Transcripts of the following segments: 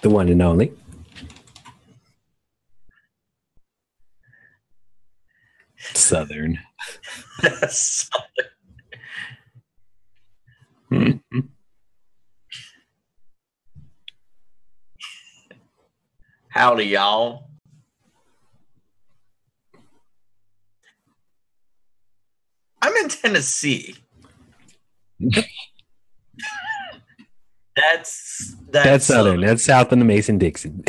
The one and only. Southern. Howdy, y'all. I'm in Tennessee. That's Southern. That's south of the Mason-Dixon.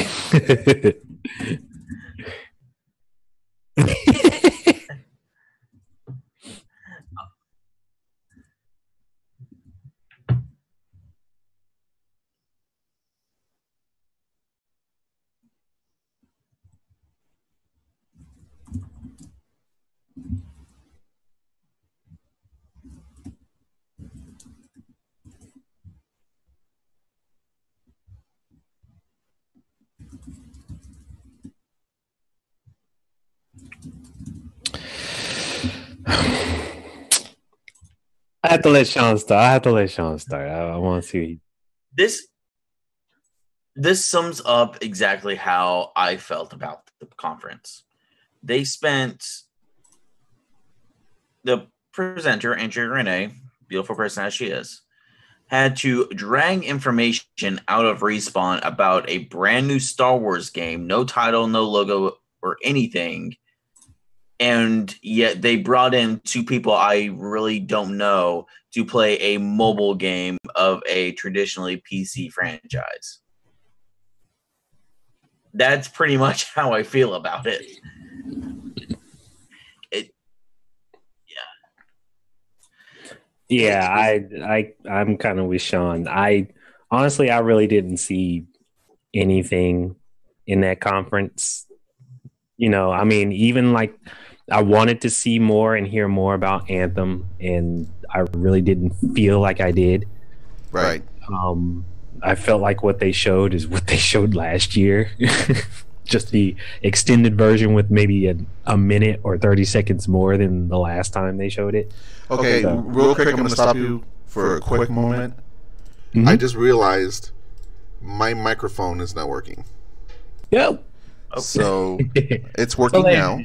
I have to let Shawn start. I want to see this. This sums up exactly how I felt about the conference. They spent the presenter, Andrea Renee, beautiful person as she is, had to drag information out of Respawn about a brand new Star Wars game, no title, no logo, or anything. And yet they brought in two people I really don't know to play a mobile game of a traditionally PC franchise. That's pretty much how I feel about it. Yeah, I'm kind of with Shawn. I really didn't see anything in that conference. You know, I mean, even like I wanted to see more and hear more about Anthem, and I really didn't feel like I did. Right. I felt like what they showed is what they showed last year. Just the extended version with maybe a minute or 30 seconds more than the last time they showed it. Okay, so, real quick, I'm going to stop you for a quick moment. Mm-hmm. I just realized my microphone is not working. Yep. Okay. So it's working now.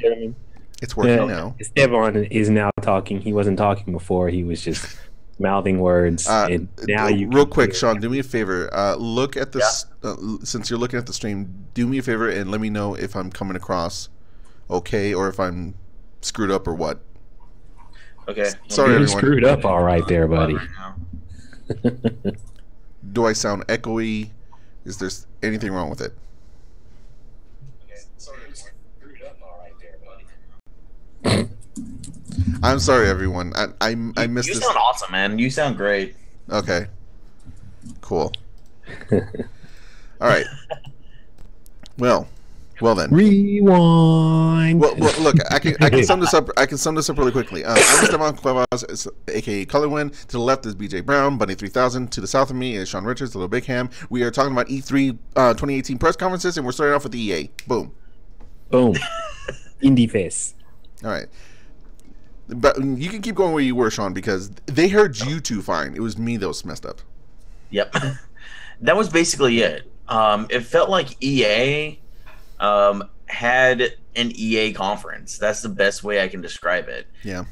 It's working now. Esteban is now talking. He wasn't talking before. He was just mouthing words. And now real quick, Shawn, do me a favor. Look at this. Since you're looking at the stream, do me a favor and let me know if I'm coming across okay or if I'm screwed up or what. Okay. Sorry, everyone. Screwed up all right there, buddy. Do I sound echoey? Is there anything wrong with it? I'm sorry, everyone. I missed this. You sound awesome, man. You sound great. Okay. Cool. All right. Well then. Rewind. Well, look, I can sum this up. I can sum this up really quickly. I'm Esteban Cuevas, aka Colorwind. To the left is BJ Brown, Bunny 3000. To the south of me is Shawn Richards, the Little Big Ham. We are talking about E3 2018 press conferences, and we're starting off with the EA. Boom. Indie Fest. All right. But you can keep going where you were, Shawn, because they heard you two fine. It was me that was messed up. Yep. That was basically it. It felt like EA had an EA conference. That's the best way I can describe it. Yeah.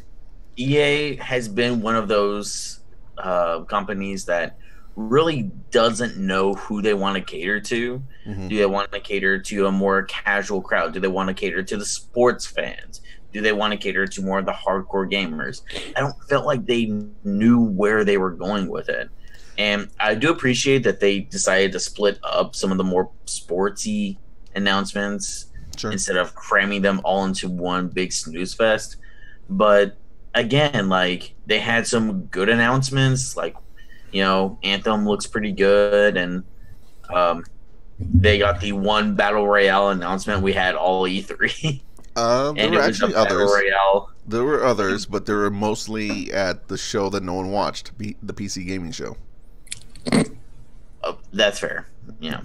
EA has been one of those companies that really doesn't know who they want to cater to. Mm-hmm. Do they want to cater to a more casual crowd? Do they want to cater to the sports fans? Do they want to cater to more of the hardcore gamers? I don't feel like they knew where they were going with it. And I do appreciate that they decided to split up some of the more sportsy announcements instead of cramming them all into one big snooze fest. But again, like, they had some good announcements, like, you know, Anthem looks pretty good, and they got the one Battle Royale announcement we had all E3. There were actually others. There were others, but they were mostly at the show that no one watched, the PC gaming show. That's fair, yeah.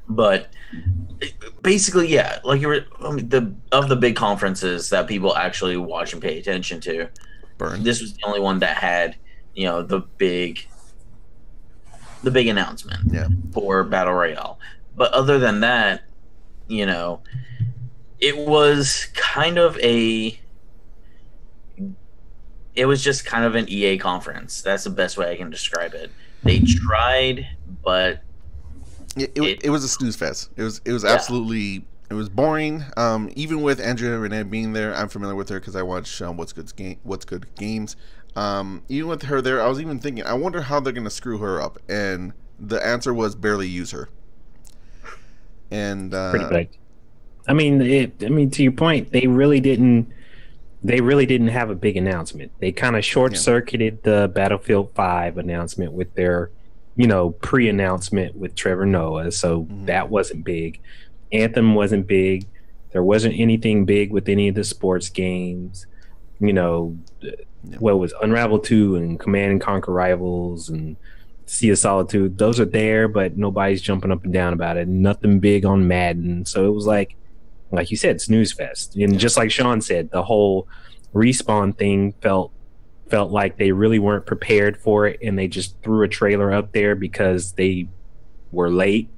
But basically, yeah, like you were the big conferences that people actually watch and pay attention to. Burn. This was the only one that had, the big announcement for Battle Royale. But other than that, it was kind of just kind of an EA conference. That's the best way I can describe it. They tried, but it was a snooze fest. It was absolutely, it was boring. Even with Andrea Renee being there, I'm familiar with her because I watch What's Good Games. Even with her there, I was even thinking, I wonder how they're gonna screw her up, and the answer was barely use her. And pretty big. I mean, to your point, they really didn't have a big announcement. They kind of short-circuited the Battlefield 5 announcement with their, pre-announcement with Trevor Noah. So that wasn't big. Anthem wasn't big. There wasn't anything big with any of the sports games. What was Unravel 2 and Command and Conquer Rivals and Sea of Solitude. Those are there, but nobody's jumping up and down about it. Nothing big on Madden. So it was like you said, snooze fest. And just like Shawn said, the whole Respawn thing felt like they really weren't prepared for it, and they just threw a trailer up there because they were late.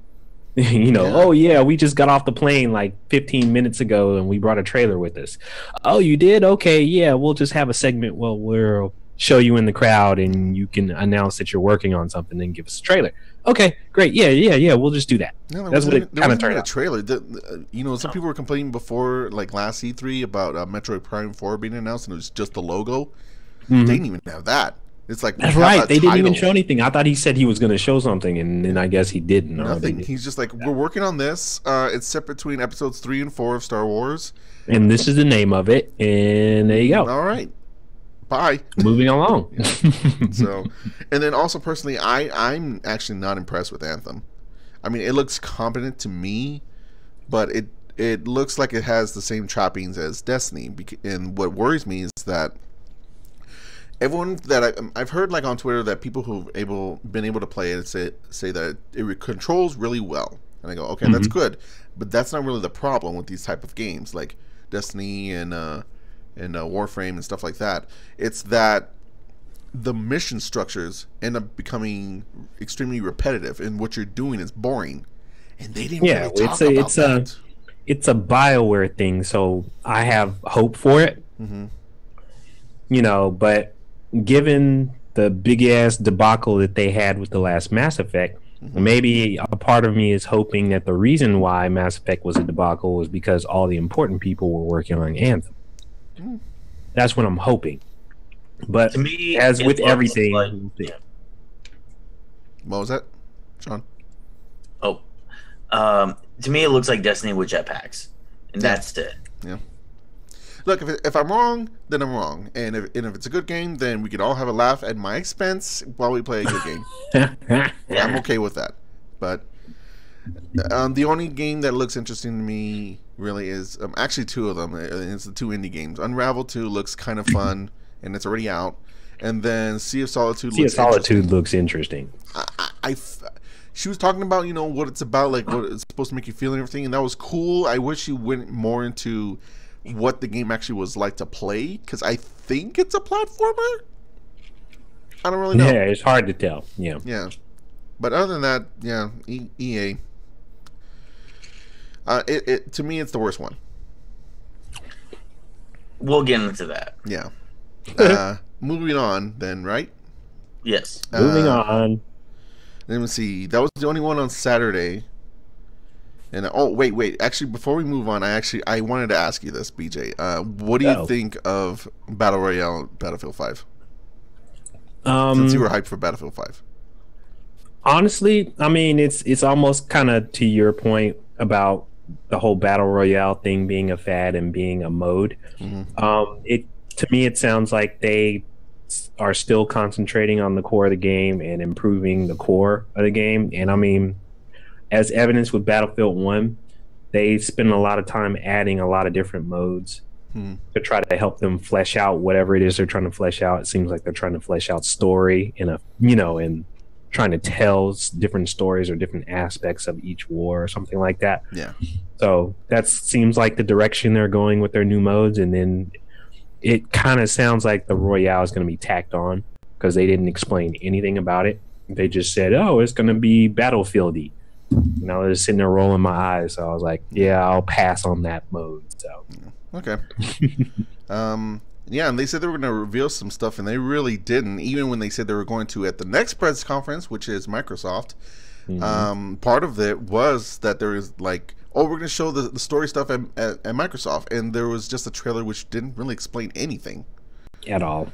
Oh yeah, we just got off the plane like 15 minutes ago and we brought a trailer with us. Oh, you did? Okay, yeah, we'll just have a segment. Well, we'll show you in the crowd and you can announce that you're working on something and give us a trailer. Okay, great. Yeah, we'll just do that. No, that's what it kind of turned out. A trailer. Some people were complaining before, like last E3, about Metroid Prime 4 being announced, and it was just the logo. They didn't even have that. It's like, that's right. They didn't even show anything. I thought he said he was going to show something, and then I guess he didn't. Nothing. He's just like, we're working on this. It's set between episodes 3 and 4 of Star Wars, and this is the name of it. And there you go. All right. Bye. Moving along. So, and then also personally, I'm actually not impressed with Anthem. I mean, it looks competent to me, but it looks like it has the same trappings as Destiny. And what worries me is that everyone that I've heard, like on Twitter, that people who've been able to play it say that it controls really well. And I go, okay, that's good, but that's not really the problem with these type of games like Destiny and Warframe and stuff like that. It's that the mission structures end up becoming extremely repetitive, and what you're doing is boring. And they didn't really talk about that. It's a BioWare thing, so I have hope for it. But given the big ass debacle that they had with the last Mass Effect, maybe a part of me is hoping that the reason why Mass Effect was a debacle was because all the important people were working on Anthem. That's what I'm hoping. But to me, as with everything, what was that, Shawn? To me, it looks like Destiny with jetpacks, and that's it. Yeah. Look, if I'm wrong, then I'm wrong, and if it's a good game, then we could all have a laugh at my expense while we play a good game. I'm okay with that. But the only game that looks interesting to me really is actually two of them. It's the two indie games. Unravel 2 looks kind of fun, and it's already out. And then Sea of Solitude. Looks interesting. She was talking about what it's about, like what it's supposed to make you feel and everything, and that was cool. I wish she went more into what the game actually was like to play, because I think it's a platformer. I don't really know. Yeah, it's hard to tell. Yeah. But other than that, yeah, EA. To me, it's the worst one. We'll get into that. Yeah. Moving on, then, right? Yes. Moving on. Let me see. That was the only one on Saturday. And wait. Actually, before we move on, I wanted to ask you this, BJ. What do you think of Battle Royale Battlefield 5? Since you were hyped for Battlefield 5. Honestly, I mean, it's almost kind of to your point about the whole Battle Royale thing being a fad and being a mode. To me, it sounds like they are still concentrating on the core of the game and improving the core of the game. And I mean, as evidenced with Battlefield 1, they spend a lot of time adding a lot of different modes to try to help them flesh out whatever it is they're trying to flesh out. It seems like they're trying to flesh out story in a, and trying to tell different stories or different aspects of each war or something like that. Yeah. So that seems like the direction they're going with their new modes, and then it kind of sounds like the Royale is going to be tacked on because they didn't explain anything about it. They just said, "Oh, it's going to be battlefieldy." You know, I was sitting there rolling my eyes, so I was like, "Yeah, I'll pass on that mode." So okay. Yeah, and they said they were going to reveal some stuff, and they really didn't. Even when they said they were going to at the next press conference, which is Microsoft. Part of it was that there is like, oh, we're going to show the story stuff at Microsoft, and there was just a trailer which didn't really explain anything at all.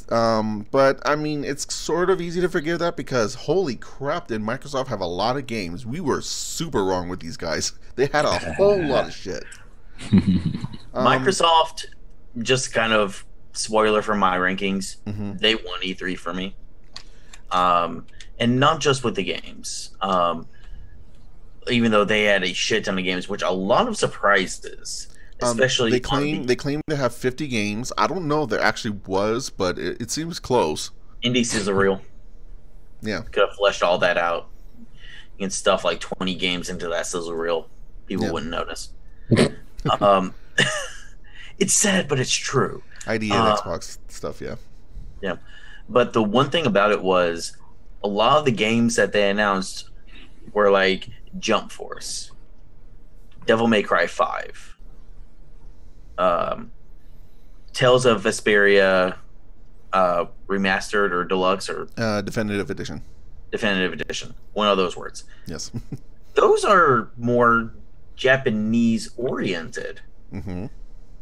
But I mean, it's sort of easy to forgive that because holy crap, did Microsoft have a lot of games. We were super wrong with these guys. They had a whole lot of shit. Microsoft, just kind of spoiler for my rankings, they won E3 for me. And not just with the games. Even though they had a shit ton of games, which a lot of surprises. Especially they claim to have 50 games. I don't know if there actually was, but it seems close. Indie Sizzle Reel. Yeah. Could have fleshed all that out. You can stuff like 20 games into that sizzle reel. People wouldn't notice. It's sad, but it's true. ID and Xbox stuff, yeah. Yeah. But the one thing about it was a lot of the games that they announced were like Jump Force, Devil May Cry 5, Tales of Vesperia remastered or deluxe or definitive edition. Definitive edition. One of those words. Yes. Those are more Japanese oriented.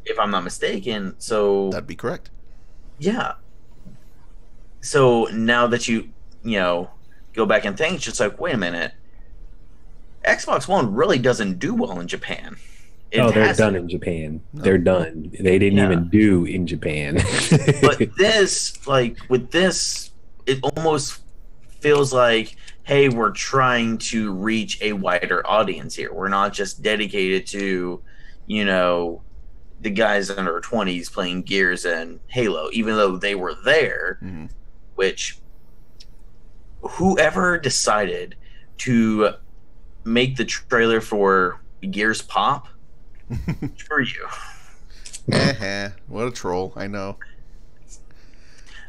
If I'm not mistaken. So that'd be correct. Yeah. So now that you go back and think, it's just like, wait a minute. Xbox One really doesn't do well in Japan. They're done in Japan. No. They're done. They didn't even do in Japan. But this, like, with this, it almost feels like, hey, we're trying to reach a wider audience here. We're not just dedicated to, the guys under 20s playing Gears and Halo, even though they were there, which whoever decided to make the trailer for Gears pop, screw you. What a troll, I know.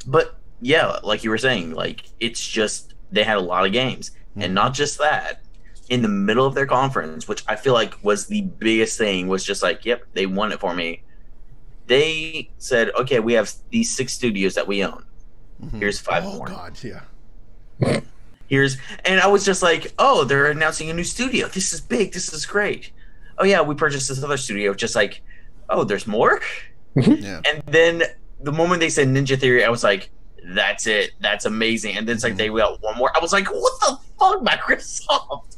But yeah, like you were saying, like, it's just they had a lot of games. And not just that, in the middle of their conference, which I feel like was the biggest thing, was just like, yep, they won it for me. They said, okay, we have these 6 studios that we own. Here's 5 more. Oh, God, yeah. And I was just like, oh, they're announcing a new studio. This is big. This is great. Oh, yeah, we purchased this other studio. Just like, oh, there's more? Yeah. And then the moment they said Ninja Theory, I was like, that's it. That's amazing. And then it's like they got one more. I was like, what the fuck, Microsoft?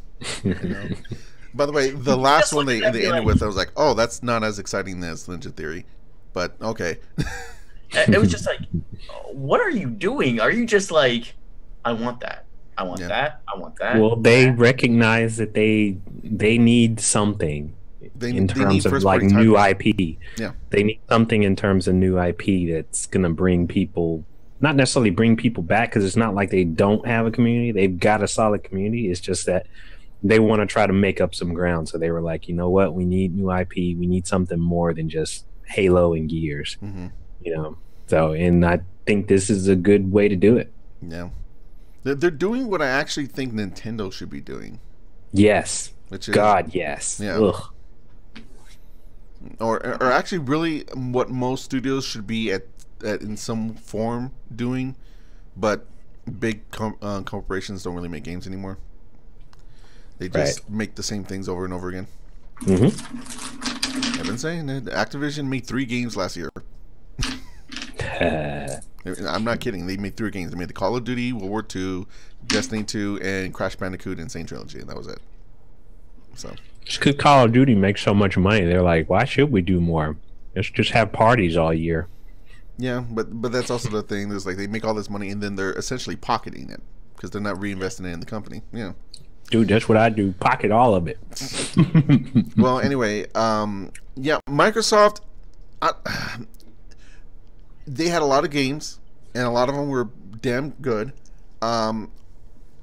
By the way, the last one they ended with, I was like, oh, that's not as exciting as Ninja Theory. But okay. It was just like, what are you doing? Are you just like, I want that. I want that. I want that. Well, they recognize that they need something in terms of like new IP. Yeah. They need something in terms of new IP that's going to bring people, not necessarily bring people back, because it's not like they don't have a community. They've got a solid community. It's just that they want to try to make up some ground. So they were like, you know what? We need new IP. We need something more than just Halo and Gears. So, and I think this is a good way to do it. Yeah. They're doing what I actually think Nintendo should be doing. Yes. Which is, God, yes. Yeah. Ugh. Or actually really what most studios should be at in some form doing, but big corporations don't really make games anymore. They just make the same things over and over again. I've been saying that Activision made 3 games last year. I'm not kidding. They made 3 games. They made the Call of Duty, World War II, Destiny 2, and Crash Bandicoot Insane Trilogy, and that was it. So just because Call of Duty makes so much money, they're like, why should we do more? Let's just have parties all year. Yeah, but that's also the thing. Is like they make all this money and then they're essentially pocketing it because they're not reinvesting it in the company. Yeah. Dude, that's what I do. Pocket all of it. Well, anyway, yeah, Microsoft, they had a lot of games, and a lot of them were damn good.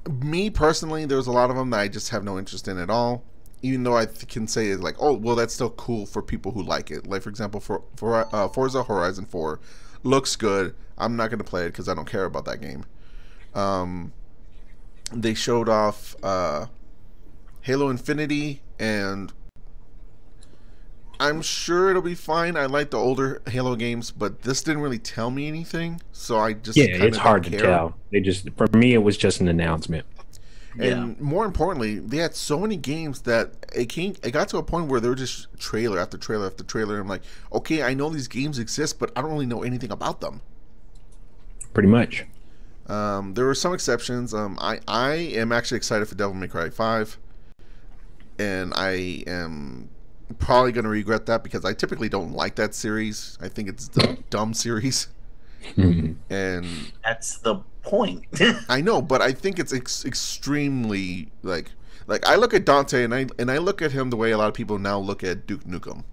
Me personally, there's a lot of them that I just have no interest in at all. Even though I can say it's like, oh, well, that's still cool for people who like it. Like, for example, for Forza Horizon 4 looks good. I'm not going to play it because I don't care about that game. They showed off Halo Infinity, and I'm sure it'll be fine. I like the older Halo games, but this didn't really tell me anything, so I just it's hard to tell. For me, it was just an announcement. And more importantly, they had so many games that it got to a point where they were just trailer after trailer after trailer. I'm like, okay, I know these games exist, but I don't really know anything about them. Pretty much. There were some exceptions. I am actually excited for Devil May Cry 5, and I am probably going to regret that because I typically don't like that series. I think it's the dumb series. And that's the point. I know, but I think it's extremely like I look at Dante and I look at him the way a lot of people now look at Duke Nukem.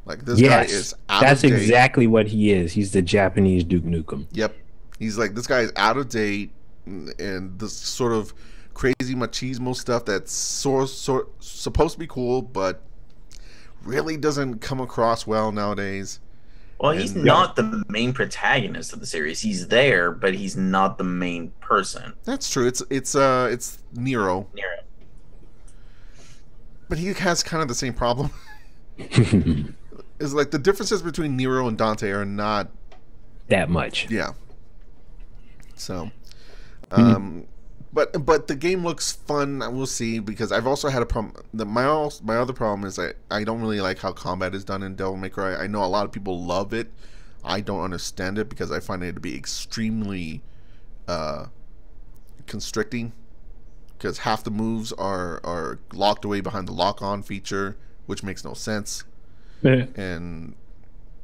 Like, this guy is out of date. That's exactly what he is. He's the Japanese Duke Nukem. Yep. He's like, this guy is out of date, and this sort of crazy machismo stuff that's supposed to be cool, but really doesn't come across well nowadays. Well, he's not the main protagonist of the series. He's there, but he's not the main person. That's true. It's Nero. But he has kind of the same problem. It's like the differences between Nero and Dante are not that much. Yeah. So, but the game looks fun. We'll see, because I've also had a problem. My other problem is I don't really like how combat is done in Devil May Cry. I know a lot of people love it. I don't understand it because I find it to be extremely constricting. Because half the moves are locked away behind the lock-on feature, which makes no sense. And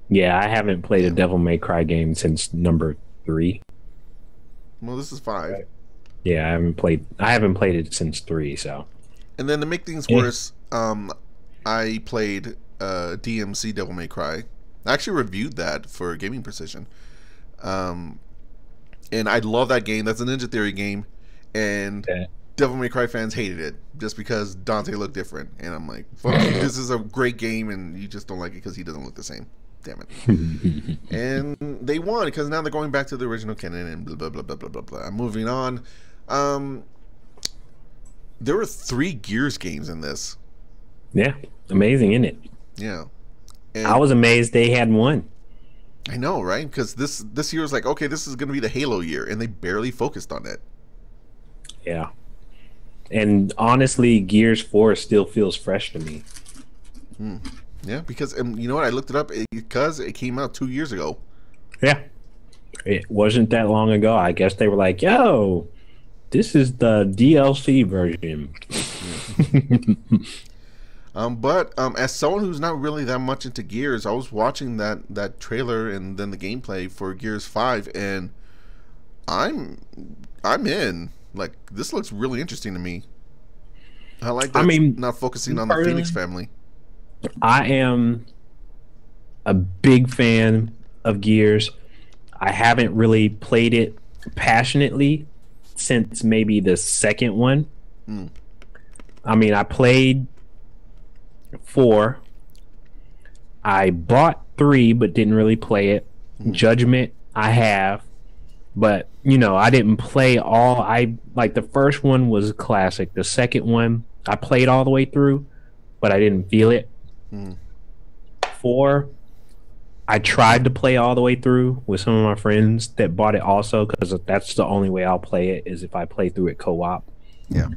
yeah, I haven't played a Devil May Cry game since number 3. Well, this is 5. Yeah, I haven't played it since 3. So, and then to make things worse, I played DMC Devil May Cry. I actually reviewed that for Gaming Precision, and I love that game. That's a Ninja Theory game, and Devil May Cry fans hated it just because Dante looked different. And I'm like, fuck you, this is a great game, and you just don't like it because he doesn't look the same. Damn it. And they won because now they're going back to the original canon and blah, blah, blah, blah, blah, blah, blah. Moving on. There were 3 Gears games in this. Yeah. Amazing, isn't it? Yeah. And I was amazed they had one. I know, right? Because this year was like, okay, this is going to be the Halo year, and they barely focused on it. Yeah. And honestly, Gears 4 still feels fresh to me. Yeah, because you know what? I looked it up because it came out 2 years ago. Yeah. It wasn't that long ago. I guess they were like, yo, this is the DLC version. But as someone who's not really that much into Gears, I was watching that trailer and then the gameplay for Gears 5, and I'm in. Like, this looks really interesting to me. I like that. I mean, not focusing on the Phoenix family. I am a big fan of Gears. I haven't really played it passionately since maybe the second one. I mean, I played 4. I bought 3 but didn't really play it. Judgment I have, but you know, I didn't play all. I like the first one was a classic. The second one I played all the way through, but I didn't feel it. 4 I tried to play all the way through with some of my friends that bought it also, because that's the only way I'll play it, is if I play through it co-op. Yeah.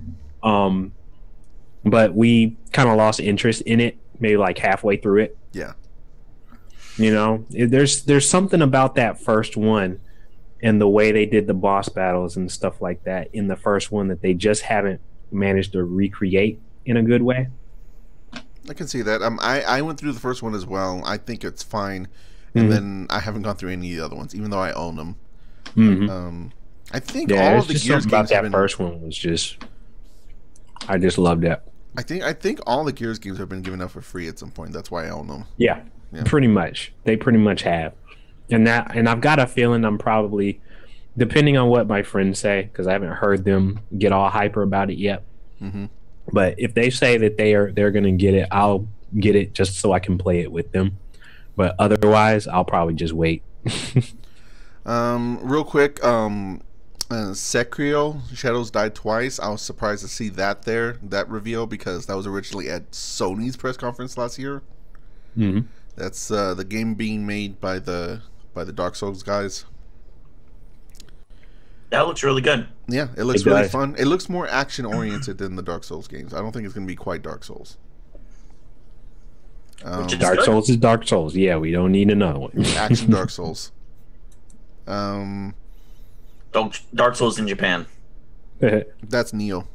But we kind of lost interest in it maybe like halfway through it. Yeah. You know, there's something about that first one and the way they did the boss battles and stuff like that in the first one that they just haven't managed to recreate in a good way. I can see that. I went through the first one as well. I think it's fine, and then I haven't gone through any of the other ones, even though I own them. I think all of the Gears games about that first one was just, I just loved it. I think all the Gears games have been given out for free at some point. That's why I own them. Yeah, pretty much. They pretty much have, and I've got a feeling I'm probably depending on what my friends say, because I haven't heard them get all hyper about it yet. Mm-hmm. But if they say that they're going to get it, I'll get it just so I can play it with them. But otherwise, I'll probably just wait. Real quick, Sekiro Shadows Die Twice. I was surprised to see that reveal, because that was originally at Sony's press conference last year. Mm-hmm. That's the game being made by the Dark Souls guys. That looks really good. Yeah, it looks really fun. It looks more action oriented than the Dark Souls games. I don't think it's going to be quite Dark Souls. Dark Souls is Dark Souls. Yeah, we don't need another one. Action Dark Souls. Dark Souls in Japan. That's Neo.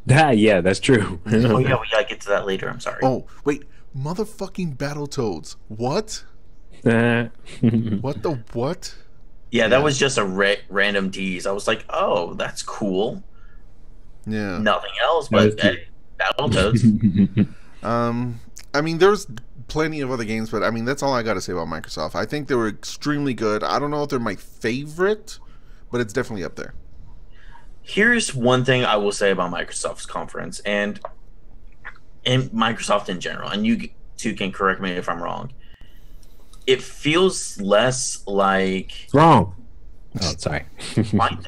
Yeah, that's true. Oh yeah, we gotta get to that later. I'm sorry. Oh wait, motherfucking Battletoads. What? What the what? Yeah, that was just a random tease. I was like, oh, that's cool. Yeah. Nothing else, but hey, Battletoads. I mean, there's plenty of other games, but I mean, that's all I got to say about Microsoft. I think they were extremely good. I don't know if they're my favorite, but it's definitely up there. Here's one thing I will say about Microsoft's conference and Microsoft in general, and you two can correct me if I'm wrong. It feels less like wrong. Oh, sorry. Fine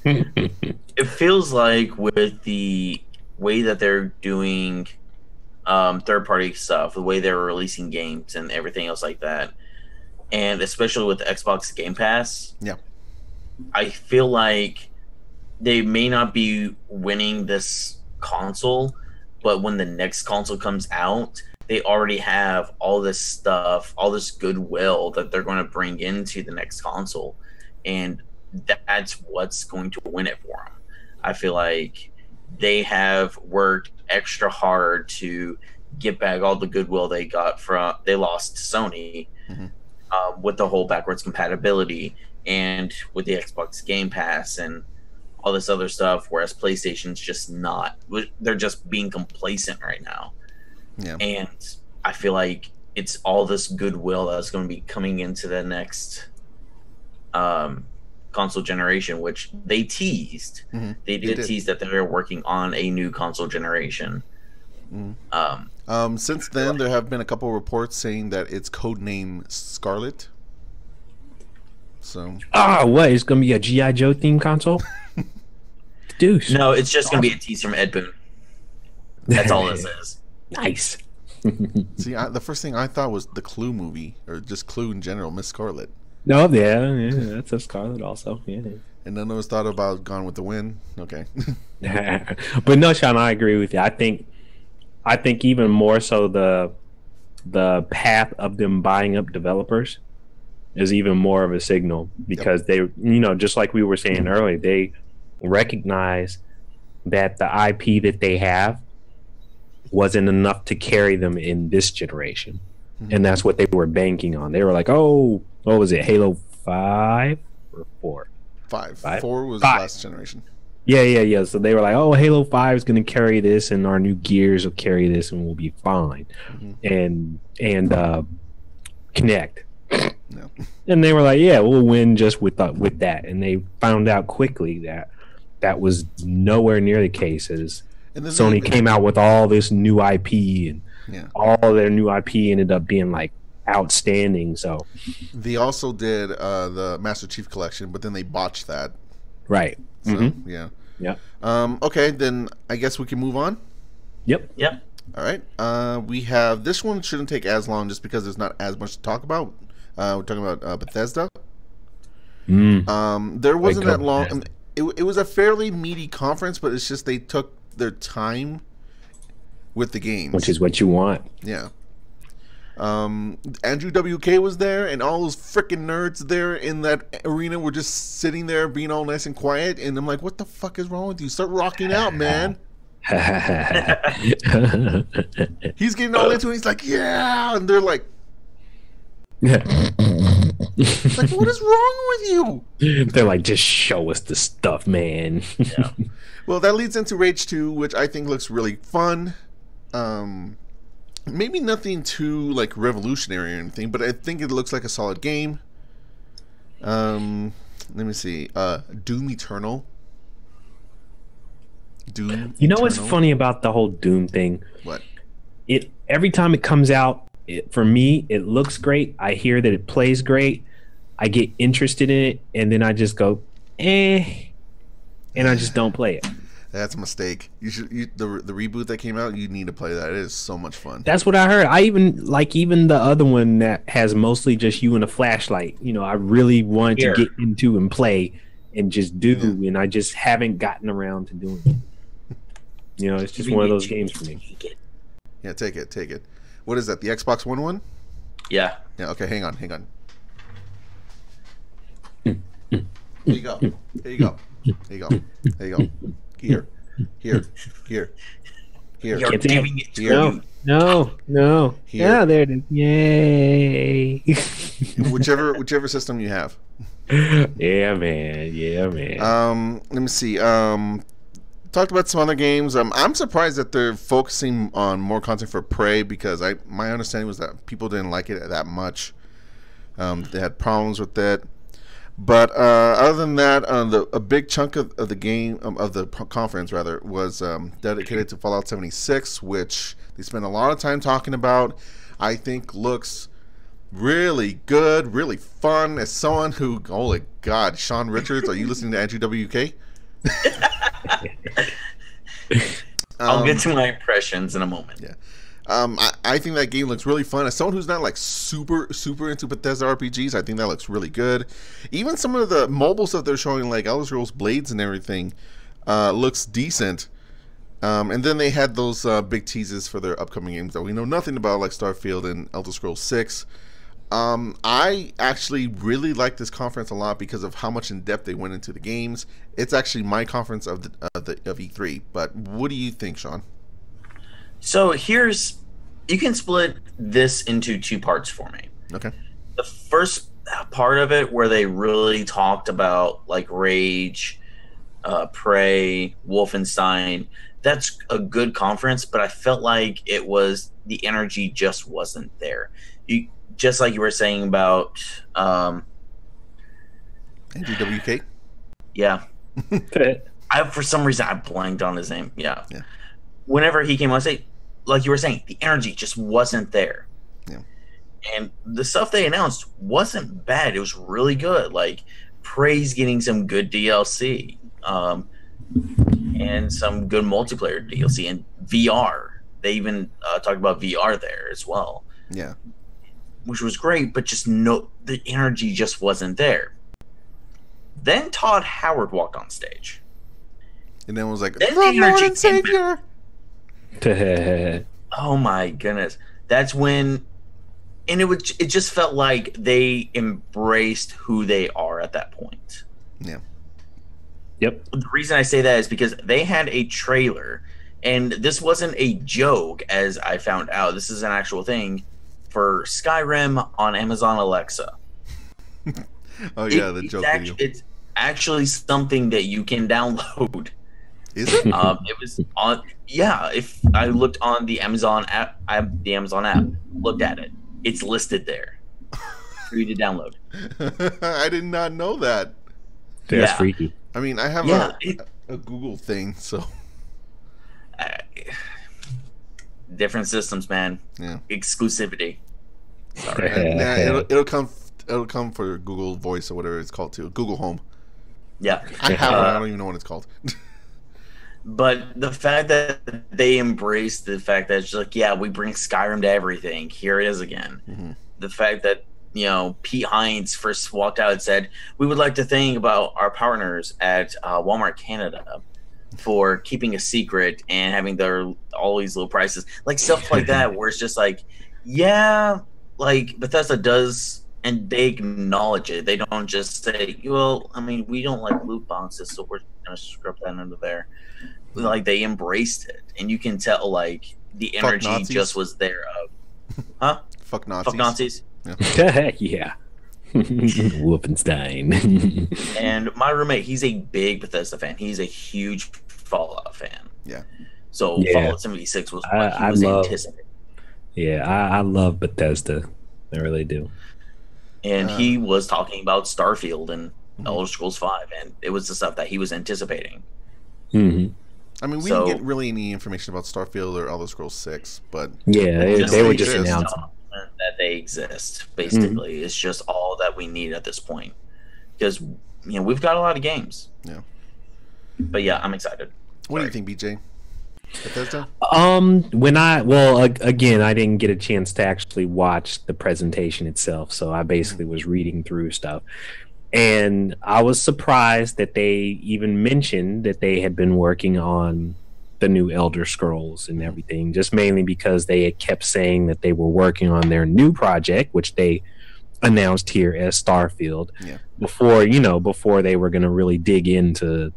then. It feels like with the way that they're doing third-party stuff, the way they're releasing games and everything else like that, and especially with the Xbox Game Pass, yeah, I feel like they may not be winning this console, but when the next console comes out, they already have all this stuff, all this goodwill that they're going to bring into the next console, and that's what's going to win it for them. I feel like they have worked extra hard to get back all the goodwill they lost to Sony, with the whole backwards compatibility and with the Xbox Game Pass and all this other stuff, whereas PlayStation's just not. They're just being complacent right now. Yeah. And I feel like it's all this goodwill that's going to be coming into the next console generation, which they teased. Mm-hmm. They did tease that they were working on a new console generation. Mm-hmm. Since then, there have been a couple of reports saying that it's codename Scarlet. So. What? It's going to be a G.I. Joe themed console? Deuce. No, it's just going to be a tease from Ed Boon. That's all this is. Nice. See, the first thing I thought was the Clue movie, or just Clue in general, Miss Scarlet. No, yeah, that's a Scarlet also. Yeah. And none of us thought about Gone with the Wind. Okay. But no, Shawn, I agree with you. I think even more so the path of them buying up developers is even more of a signal, because they, just like we were saying earlier, they recognize that the IP that they have wasn't enough to carry them in this generation. Mm-hmm. And that's what they were banking on. They were like, oh, what was it, Halo 5 or 4? 5. 4 was 5. Last generation. Yeah. So they were like, oh, Halo 5 is going to carry this, and our new Gears will carry this, and we'll be fine. Mm-hmm. And Kinect. No. And they were like, yeah, we'll win just with that. And they found out quickly that was nowhere near the case, as Sony came out with all this new IP, and all their new IP ended up being like outstanding. So they also did the Master Chief Collection, but then they botched that. Right. So, yeah. Okay, then I guess we can move on. Yep. All right. We have this one shouldn't take as long just because there's not as much to talk about. We're talking about Bethesda. There wasn't that long. It was a fairly meaty conference, but it's just they took their time with the games, which is what you want. Yeah. Andrew WK was there, and all those freaking nerds there in that arena were just sitting there being all nice and quiet, and I'm like, what the fuck is wrong with you? Start rocking out, man. He's getting all into it. He's like, yeah, and they're like, like, what is wrong with you? They're like, just show us the stuff, man. Yeah. Well, that leads into Rage 2, which I think looks really fun. Maybe nothing too like revolutionary or anything, but I think it looks like a solid game. Let me see. Doom Eternal. Doom. You know what's Eternal. funny about the whole Doom thing? What? It every time it comes out, for me, it looks great. I hear that it plays great. I get interested in it, and then I just go, and I just don't play it. That's a mistake. You should. The reboot that came out. You need to play that. It is so much fun. That's what I heard. I even the other one that has mostly just you and a flashlight. You know, I really wanted to get into and play and just do, and I just haven't gotten around to doing it. You know, it's just one of those games for me. Yeah, take it. What is that? The Xbox One one? Yeah. Yeah. Okay, hang on. Here you go. Here. You're giving it to you. No. Here. Yeah, there it is. Yay. whichever system you have. Yeah, man. Let me see. Talked about some other games. I'm surprised that they're focusing on more content for Prey because my understanding was that people didn't like it that much. They had problems with it. But other than that, a big chunk of the game of the conference rather was dedicated to Fallout 76, which they spent a lot of time talking about. I think looks really good, really fun. As someone who, holy God, Shawn Richards, are you listening to Andrew WK? I'll get to my impressions in a moment. Yeah. I think that game looks really fun. As someone who's not like super into Bethesda RPGs, I think that looks really good. Even some of the mobile stuff they're showing, like Elder Scrolls Blades and everything, looks decent. And then they had those big teases for their upcoming games that we know nothing about, like Starfield and Elder Scrolls 6. I actually really like this conference a lot because of how much in depth they went into the games. It's actually my conference of E3. But what do you think, Shawn? So you can split this into two parts for me. Okay. The first part of it where they really talked about like Rage, Prey, Wolfenstein, that's a good conference, but I felt like the energy just wasn't there. Just like you were saying about NGWK? Yeah. For some reason I blanked on his name. Yeah. Whenever he came on stage, like you were saying, the energy just wasn't there. Yeah. And the stuff they announced wasn't bad. It was really good. Like Prey's getting some good DLC, and some good multiplayer DLC and VR. They even talked about VR there as well. Yeah. Which was great, but the energy just wasn't there. Then Todd Howard walked on stage. And then was like, then the Lord and Savior. Oh my goodness. That's when, and it just felt like they embraced who they are at that point. Yeah. Yep. The reason I say that is because they had a trailer, and this wasn't a joke, as I found out. This is an actual thing for Skyrim on Amazon Alexa. Oh yeah, the joke video. It's actually something that you can download. Is it? It was on. Yeah, if I looked on the Amazon app, looked at it. It's listed there for you to download. I did not know that. That's freaky. I mean, I have a Google thing, so different systems, man. Yeah, exclusivity. Sorry. It'll come for Google Voice or whatever it's called too. Google Home. Yeah, I have it. I don't even know what it's called. But the fact that they embraced the fact that it's just like, yeah, we bring Skyrim to everything. Here it is again. Mm-hmm. The fact that, Pete Hines first walked out and said, we would like to thank about our partners at Walmart Canada for keeping a secret and having all these low prices. Like stuff like that where it's just like, yeah, like Bethesda does, and they acknowledge it. They don't just say, well, I mean, we don't like loot boxes, so we're going to scrub that under there. Like they embraced it, and you can tell like the energy just was there. Huh? Fuck Nazis. Fuck Nazis. Yeah. Yeah. Wolfenstein. And my roommate, he's a big Bethesda fan. He's a huge Fallout fan. Yeah. So Fallout 76 was what he was anticipating. Yeah, I love Bethesda. I really do. and he was talking about Starfield and Elder Scrolls 5, and it was the stuff that he was anticipating. Mm-hmm. I mean, we didn't get really any information about Starfield or Elder Scrolls 6, but yeah, they were just announcing that they exist. Basically, it's just all that we need at this point, because we've got a lot of games. Yeah, but yeah, I'm excited. What do you think, BJ? Bethesda? Again, I didn't get a chance to actually watch the presentation itself, so I basically was reading through stuff. And I was surprised that they even mentioned that they had been working on the new Elder Scrolls and everything, just mainly because they had kept saying that they were working on their new project, which they announced here as Starfield, before they were going to really dig into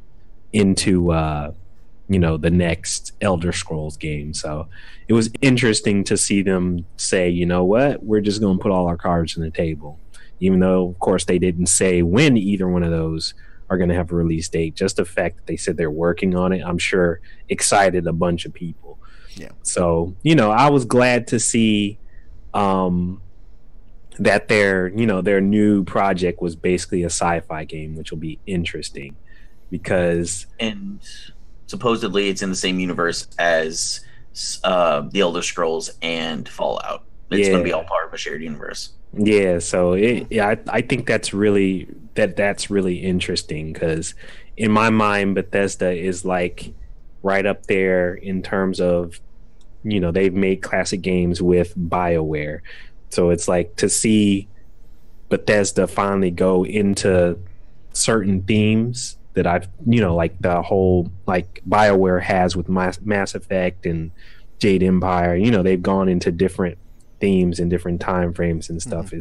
the next Elder Scrolls game. So it was interesting to see them say, you know what, we're just going to put all our cards on the table. Even though, of course, they didn't say when either one of those are going to have a release date. Just the fact that they said they're working on it, I'm sure excited a bunch of people. Yeah. So, I was glad to see that their new project was basically a sci-fi game, which will be interesting because... And supposedly it's in the same universe as the Elder Scrolls and Fallout. It's going to be all part of a shared universe. Yeah, so I think that's really interesting because in my mind, Bethesda is like right up there in terms of, they've made classic games with BioWare. So it's like to see Bethesda finally go into certain themes that I've, like the whole, like BioWare has with Mass Effect and Jade Empire, they've gone into different themes and different time frames and stuff.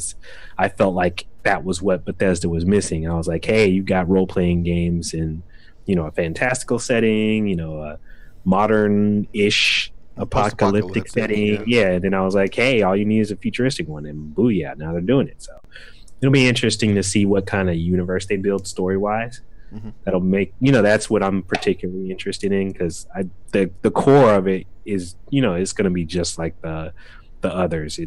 I felt like that was what Bethesda was missing. I was like, hey, you got role-playing games in a fantastical setting, a modern-ish apocalyptic setting. Yeah. Then I was like, hey, all you need is a futuristic one, and booyah, now they're doing it. So it'll be interesting to see what kind of universe they build story-wise. That'll make that's what I'm particularly interested in, because the core of it is it's going to be just like the others.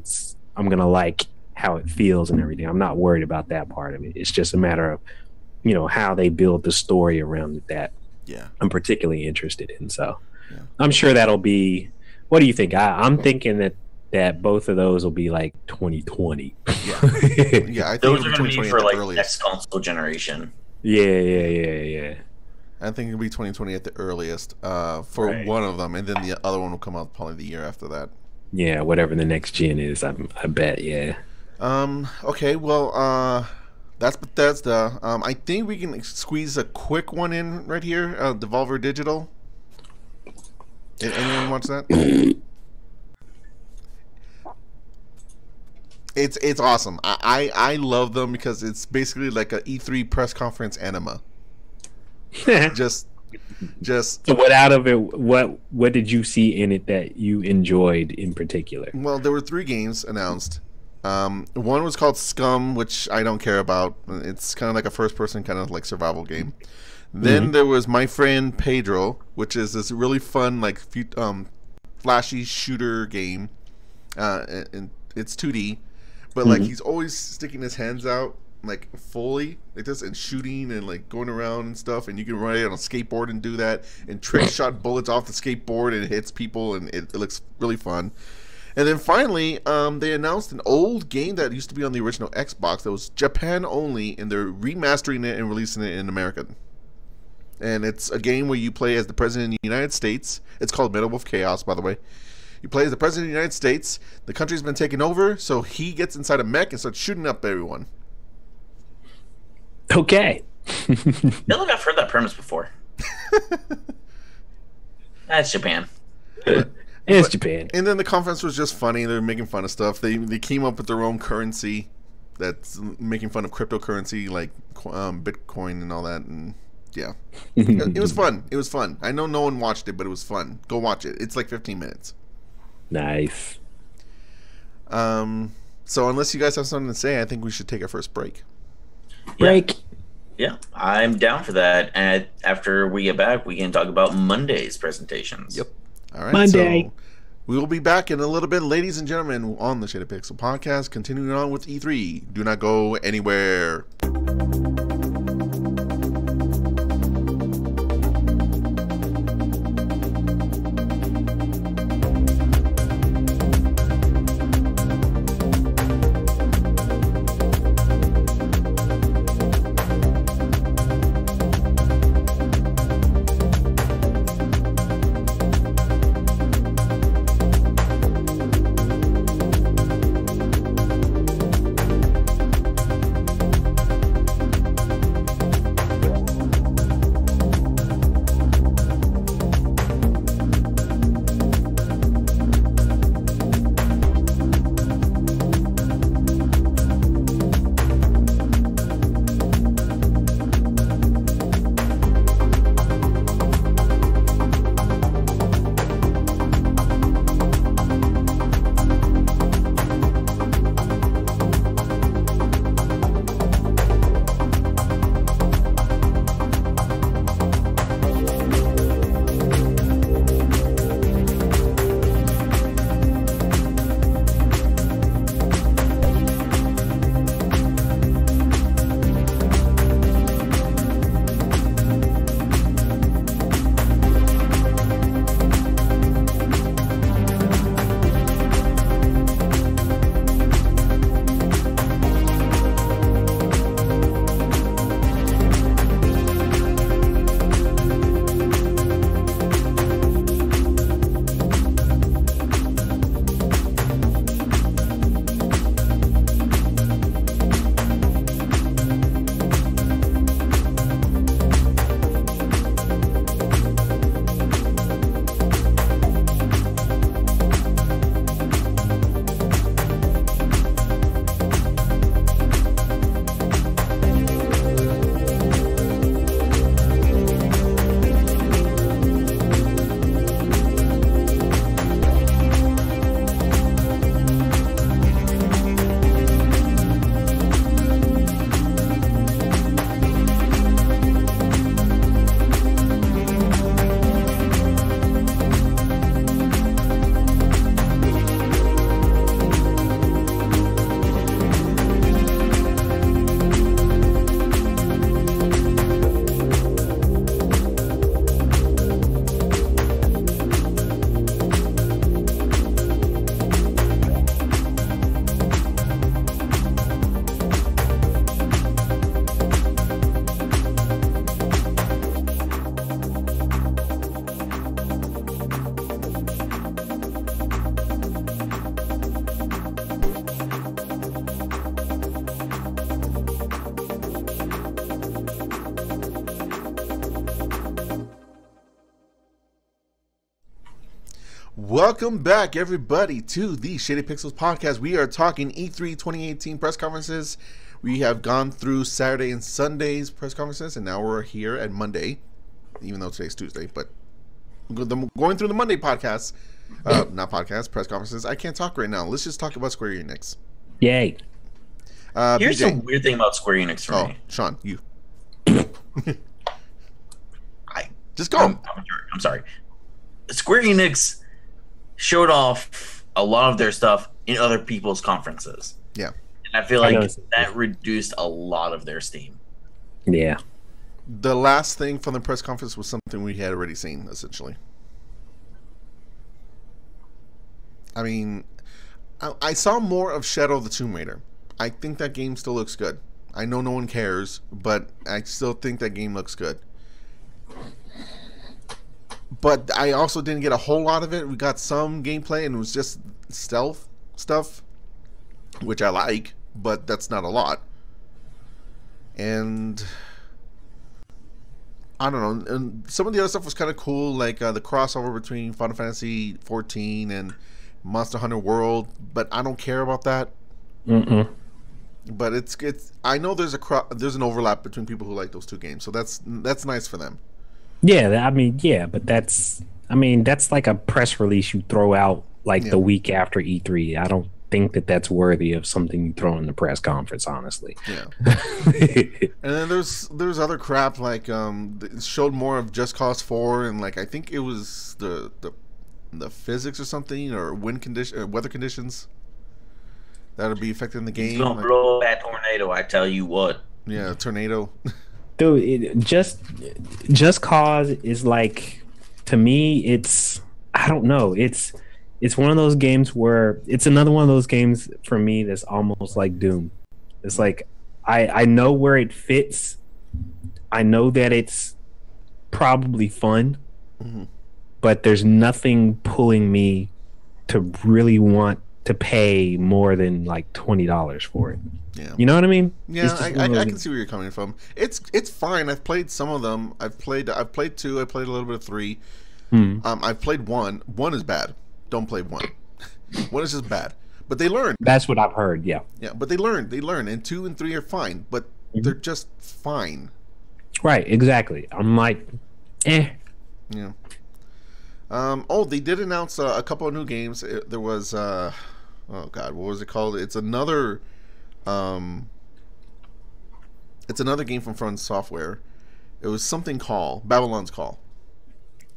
I'm gonna like how it feels and everything. I'm not worried about that part of it. It's just a matter of how they build the story around it that I'm particularly interested in. So I'm sure that'll be... What do you think? I'm thinking that both of those will be like 2020. I think those are gonna be for like next console generation. Yeah. I think it'll be 2020 at the earliest for one of them, and then the other one will come out probably the year after that. Yeah, whatever the next gen is, I bet. Yeah. Okay. Well, that's Bethesda. I think we can squeeze a quick one in right here. Devolver Digital. Did anyone watch that? It's awesome. I love them because it's basically like a E3 press conference anima. Just So what out of it? What did you see in it that you enjoyed in particular? Well, there were 3 games announced. One was called Scum, which I don't care about. It's kind of like a first-person kind of like survival game. Then there was My Friend Pedro, which is this really fun like flashy shooter game. And it's 2D, but like he's always sticking his hands out like fully like this and shooting and like going around and stuff, and you can ride it on a skateboard and do that and trick shot bullets off the skateboard and it hits people, and it looks really fun. And then finally they announced an old game that used to be on the original Xbox that was Japan only, and they're remastering it and releasing it in America. And it's a game where you play as the President of the United States. It's called Metal Wolf Chaos, by the way. You play as the President of the United States. The country's been taken over, so he gets inside a mech and starts shooting up everyone. Okay. I feel like I've heard that premise before. That's Japan. It's Japan. And then the conference was just funny. They were making fun of stuff. They came up with their own currency that's making fun of cryptocurrency like Bitcoin and all that. And yeah, it was fun. It was fun. I know no one watched it, but it was fun. Go watch it. It's like 15 minutes. Nice. So unless you guys have something to say, I think we should take our first break. Break. Yeah, I'm down for that. And after we get back, we can talk about Monday's presentations. Yep. All right. Monday. So We will be back in a little bit, ladies and gentlemen, on the Shaded Pixel podcast, continuing on with E3. Do not go anywhere. Welcome back, everybody, to the Shaded Pixels podcast. We are talking E3 2018 press conferences. We have gone through Saturday and Sunday's press conferences, and now we're here at Monday, even though today's Tuesday. But going through the Monday podcast, not podcast, press conferences. I can't talk right now. Let's just talk about Square Enix. Yay. Here's the weird thing about Square Enix for me. Shawn, you. Just go. I'm sorry. Square Enix showed off a lot of their stuff in other people's conferences. Yeah. And I feel like that reduced a lot of their steam. Yeah. The last thing from the press conference was something we had already seen, essentially. I mean, I saw more of Shadow of the Tomb Raider. I think that game still looks good. I know no one cares, but I still think that game looks good. But I also didn't get a whole lot of it. We got some gameplay, and it was just stealth stuff, which I like, but that's not a lot. And I don't know. And some of the other stuff was kind of cool, like the crossover between Final Fantasy 14 and Monster Hunter World. But I don't care about that. But it's. I know there's an overlap between people who like those two games, so that's nice for them. Yeah, I mean, yeah, but that's like a press release you throw out like the week after E3. I don't think that that's worthy of something you throw in the press conference, honestly. Yeah. And then there's other crap like it showed more of Just Cause 4, and like I think it was the the physics or something, or wind condition, or weather conditions that'll be affecting the game. He's gonna blow that tornado. I tell you what. Yeah, tornado. Dude, just cause is like, to me, it's, I don't know, it's one of those games where it's another one of those games for me that's almost like Doom. It's like I know where it fits. I know that it's probably fun, but there's nothing pulling me to really want to pay more than like $20 for it. Yeah, you know what I mean? Yeah, I can see where you're coming from. It's fine. I've played some of them. I've played 2. I played a little bit of 3. I've played 1. 1 is bad. Don't play 1. 1 is just bad. But they learn. That's what I've heard. Yeah. Yeah, but they learn. And 2 and 3 are fine, but they're just fine. Right. Exactly. I'm like, eh. Yeah. They did announce a couple of new games. There was oh god, what was it called? It's another game from Front Software. It was something called Babylon's Call,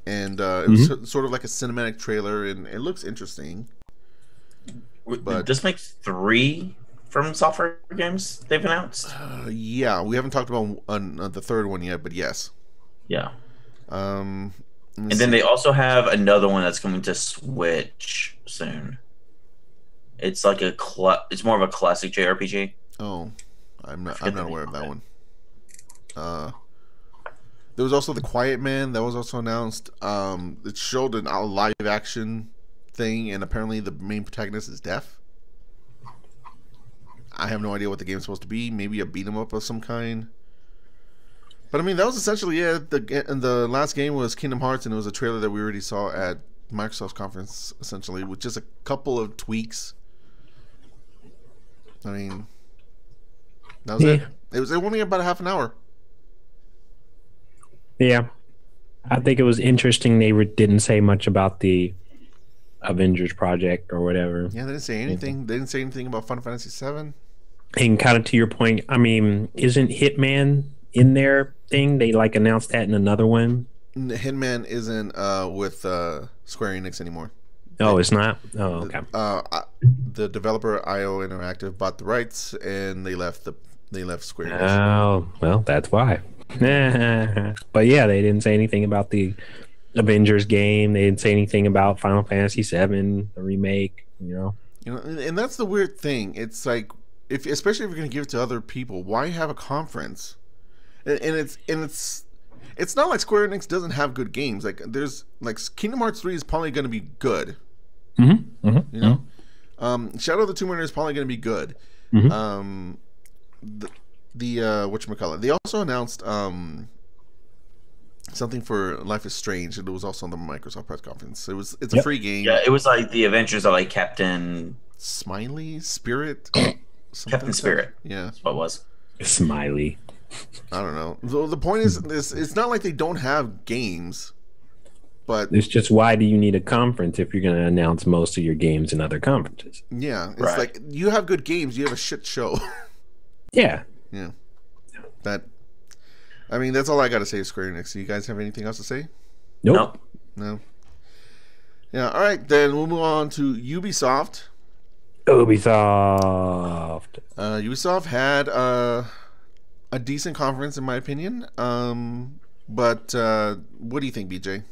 and it was sort of like a cinematic trailer, and it looks interesting. But this makes 3 From Software games they've announced. Yeah, we haven't talked about the third one yet, but yes. Yeah. And then they also have another one that's coming to Switch soon. It's like it's more of a classic JRPG. Oh, I'm not aware of that one. There was also The Quiet Man that was also announced. It showed a live action thing, and apparently the main protagonist is deaf. I have no idea what the game's supposed to be. Maybe a beat 'em up of some kind. But I mean, that was essentially it. The last game was Kingdom Hearts, and it was a trailer that we already saw at Microsoft's conference, essentially, with just a couple of tweaks. I mean, that was it. It was only about a half an hour. Yeah, I think it was interesting. They didn't say much about the Avengers project or whatever. Yeah, they didn't say anything. They didn't say anything about Final Fantasy VII. And kind of to your point, I mean, isn't Hitman in their thing? They like announced that in another one. Hitman isn't with Square Enix anymore. Oh, it's not? Oh, okay. The developer IO Interactive bought the rights, and they left Square Enix. Oh, well, that's why. But yeah, they didn't say anything about the Avengers game. They didn't say anything about Final Fantasy VII, the remake. You know, and that's the weird thing. It's like, especially if you're going to give it to other people, why have a conference? And it's not like Square Enix doesn't have good games. Like there's like Kingdom Hearts 3 is probably going to be good. You know, Shadow of the Tomb Raider is probably going to be good. The whatchamacallit, they also announced something for Life is Strange, and it was also on the Microsoft press conference. It's a free game. Yeah, it was like the Adventures of like Captain Smiley Spirit. Captain Spirit. Yeah, that's what it was. Smiley. I don't know. So the point is, it's not like they don't have games, but it's just, why do you need a conference if you're going to announce most of your games in other conferences? Yeah, it's like, you have good games, you have a shit show. Yeah. I mean, that's all I got to say to Square Enix. Do you guys have anything else to say? Nope. No. Yeah. All right, then we'll move on to Ubisoft. Ubisoft had a decent conference, in my opinion. But what do you think, BJ?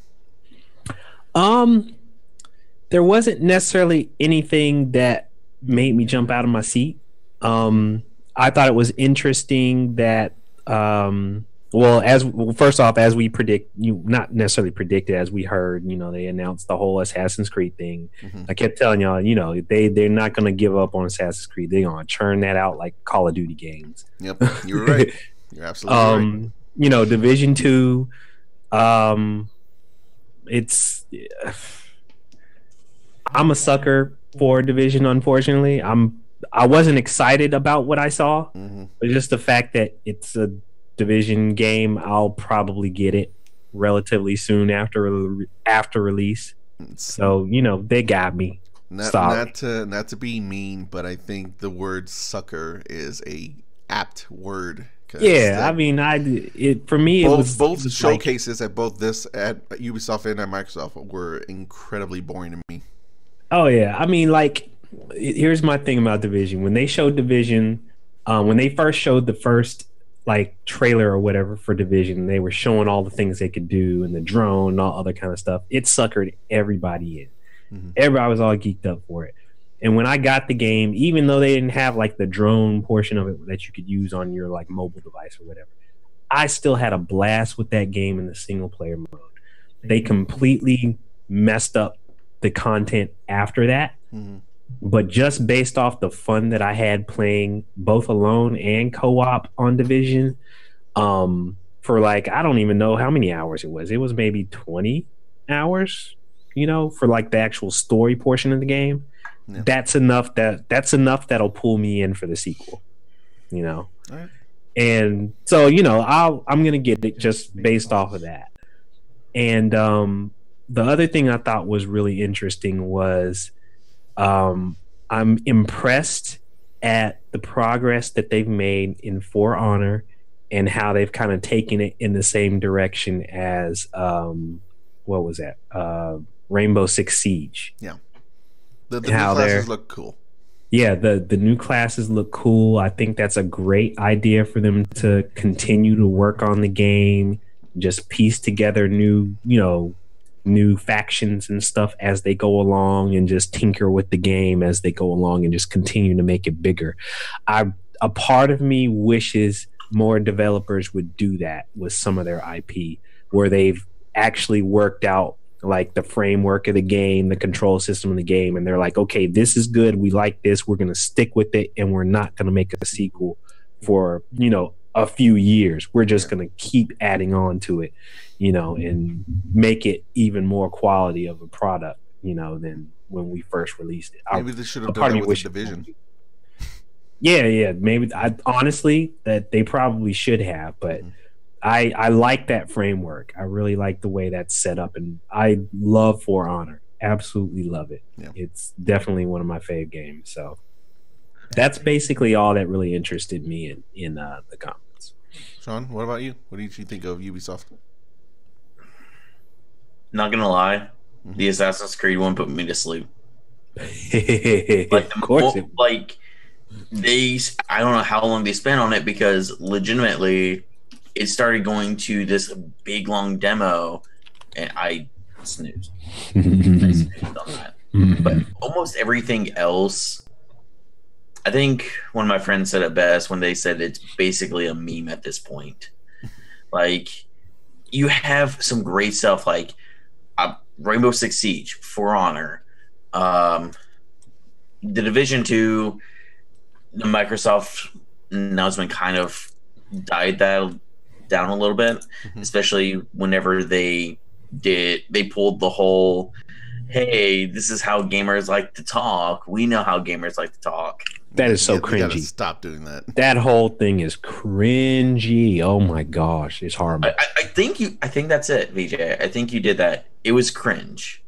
There wasn't necessarily anything that made me jump out of my seat. I thought it was interesting that, first off, as we not necessarily predicted, as we heard, they announced the whole Assassin's Creed thing. I kept telling y'all, they're not going to give up on Assassin's Creed. They're going to churn that out like Call of Duty games. Yep, you're right. You're absolutely right. Division 2, I'm a sucker for Division, unfortunately. I wasn't excited about what I saw, but just the fact that it's a Division game, I'll probably get it relatively soon after release. So they got me. Not to be mean, but I think the word sucker is a apt word, Yeah, I mean, for me, both showcases at both this at Ubisoft and at Microsoft were incredibly boring to me. Oh yeah, I mean, like, here's my thing about Division. When they showed Division, when they first showed the first like trailer or whatever for Division, they were showing all the things they could do and the drone and all other kind of stuff. It suckered everybody in. Everybody was all geeked up for it. And when I got the game, even though they didn't have like the drone portion of it that you could use on your like mobile device or whatever, I still had a blast with that game in the single player mode. They completely messed up the content after that. But just based off the fun that I had playing both alone and co-op on Division, for like, I don't even know how many hours it was. It was maybe 20 hours, for like the actual story portion of the game. Yeah. That's enough that'll pull me in for the sequel, All right. And so, I'm going to get it just based off of that. And the other thing I thought was really interesting was I'm impressed at the progress that they've made in For Honor and how they've kind of taken it in the same direction as what was that? Rainbow Six Siege. Yeah. The new classes look cool. Yeah, the new classes look cool. I think that's a great idea for them to continue to work on the game, just piece together new factions and stuff as they go along and just tinker with the game as they go along and just continue to make it bigger. A part of me wishes more developers would do that with some of their IP, where they've actually worked out like the framework of the game, the control system of the game, and they're like, okay, this is good, we like this, we're going to stick with it, and we're not going to make a sequel for a few years. We're just going to keep adding on to it, and make it even more quality of a product, than when we first released it. Maybe they should have done that with the Division. Yeah, maybe. Honestly, that they probably should have, but I like that framework. I really like the way that's set up, and I love For Honor. Absolutely love it. Yeah. It's definitely one of my fave games. So that's basically all that really interested me in the conference. Shawn, what about you? What did you think of Ubisoft? Not gonna lie, the Assassin's Creed one put me to sleep. Of course, I don't know how long they spent on it, because legitimately it started going to this big long demo and I snoozed. I snoozed on that. But almost everything else, I think one of my friends said it best when they said it's basically a meme at this point. Like, you have some great stuff like Rainbow Six Siege, For Honor, The Division 2, the Microsoft announcement kind of died that down a little bit, especially whenever they pulled the whole, hey, this is how gamers like to talk. We know how gamers like to talk. That is so cringy. Gotta stop doing that. That whole thing is cringy. Oh my gosh, it's horrible. I think that's it, VJ. I think you did that. It was cringe.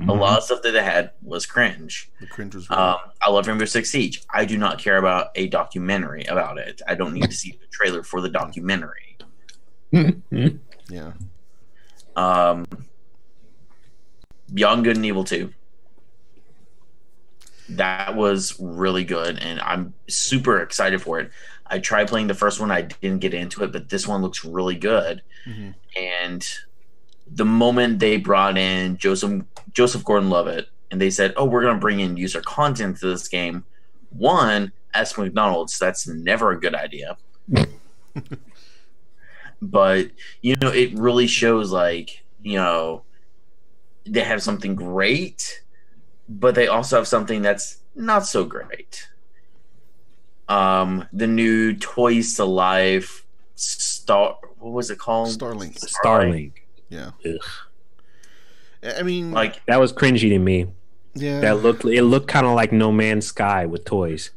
A lot of stuff that they had was cringe. The cringe was real. I love Rainbow Six Siege. I do not care about a documentary about it. I don't need to see the trailer for the documentary. Yeah. Beyond Good and Evil 2. That was really good, and I'm super excited for it. I tried playing the first one. I didn't get into it, but this one looks really good. And the moment they brought in Joseph Gordon-Levitt, and they said, oh, we're going to bring in user content to this game. One, ask McDonald's. That's never a good idea. But, it really shows, like, they have something great, but they also have something that's not so great. The new Toys to Life what was it called? Starlink. Yeah. Ugh. I mean, like, that was cringy to me. Yeah. It looked kind of like No Man's Sky with toys.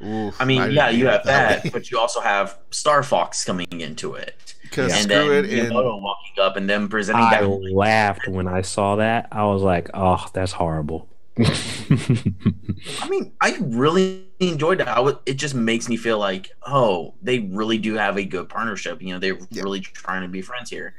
Oof, I mean, you have that, but you also have Star Fox coming into it. And then Miyamoto walking up and them presenting I laughed when I saw that. I was like, oh, that's horrible. I mean, I really enjoyed that. It just makes me feel like, oh, they really do have a good partnership. You know, they're really trying to be friends here.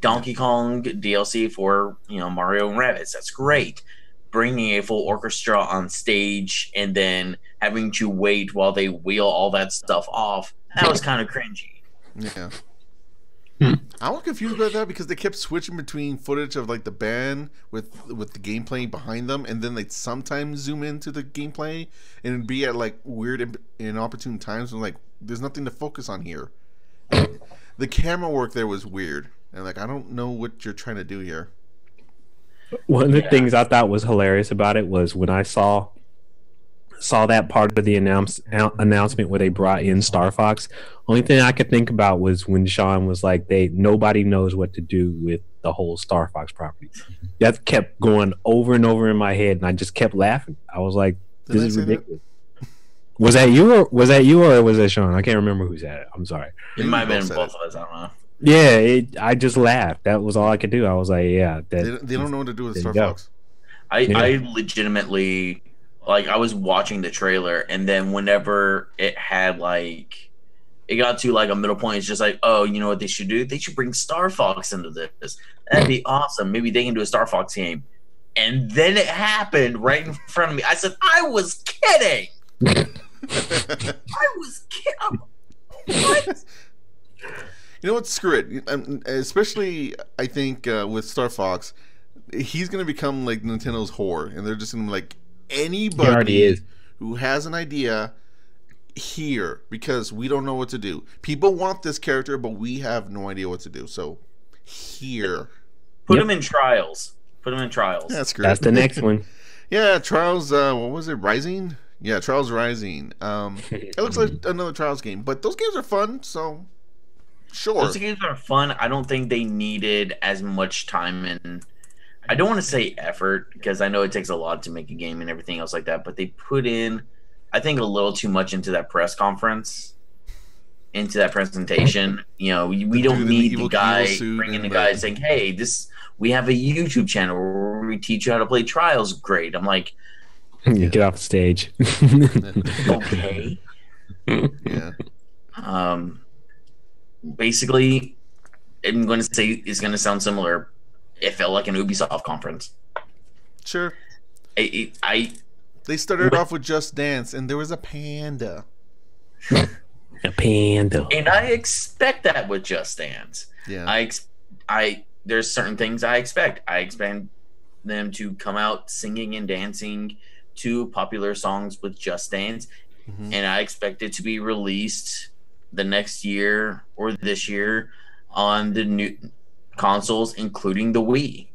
Donkey Kong DLC for, you know, Mario and Rabbids. That's great. Bringing a full orchestra on stage and then having to wait while they wheel all that stuff off. That was kind of cringy. Yeah. I was confused about that because they kept switching between footage of like the band with the gameplay behind them, and then they'd sometimes zoom into the gameplay and it'd be at like weird and inopportune times. And like, there's nothing to focus on here. The camera work there was weird, and like, I don't know what you're trying to do here. One of the things I thought was hilarious about it was when I saw that part of the announcement where they brought in Star Fox. Only thing I could think about was when Shawn was like, nobody knows what to do with the whole Star Fox property. That kept going over and over in my head, and I just kept laughing. I was like, this is ridiculous. Was that you or was that Shawn? I can't remember who said it. I'm sorry. It might have been both of us. I don't know. Yeah, I just laughed. That was all I could do. I was like, yeah. They don't know what to do with Star Fox. I legitimately, like, I was watching the trailer, and then whenever it had, like, it got to, like, a middle point, it's just like, oh, you know what they should do? They should bring Star Fox into this. That'd be awesome. Maybe they can do a Star Fox game. And then it happened right in front of me. I said, I was kidding. I was kidding. What? You know what? Screw it. Especially, I think, with Star Fox, he's going to become, like, Nintendo's whore. And they're just going to be like, anybody who has an idea here, because we don't know what to do. People want this character, but we have no idea what to do. So, here. Put him in Trials. Put him in Trials. Yeah, that's great. That's the next one. Yeah, Trials, what was it? Rising? Yeah, Trials Rising. It looks like another Trials game, but those games are fun, so sure. Those games are fun. I don't think they needed as much time and I don't want to say effort because I know it takes a lot to make a game and everything else like that, but they put in, I think, a little too much into that press conference, into that presentation. You know, we don't need the guy bringing the guy saying, hey, we have a YouTube channel where we teach you how to play Trials. Great. I'm like, get off the stage. Okay. Yeah. Basically, I'm going to say it's going to sound similar. It felt like an Ubisoft conference. Sure. They started off with Just Dance, and there was a panda. A panda. And I expect that with Just Dance. Yeah. There's certain things I expect. I expect them to come out singing and dancing to popular songs with Just Dance, and I expect it to be released the next year or this year on the new consoles, including the Wii.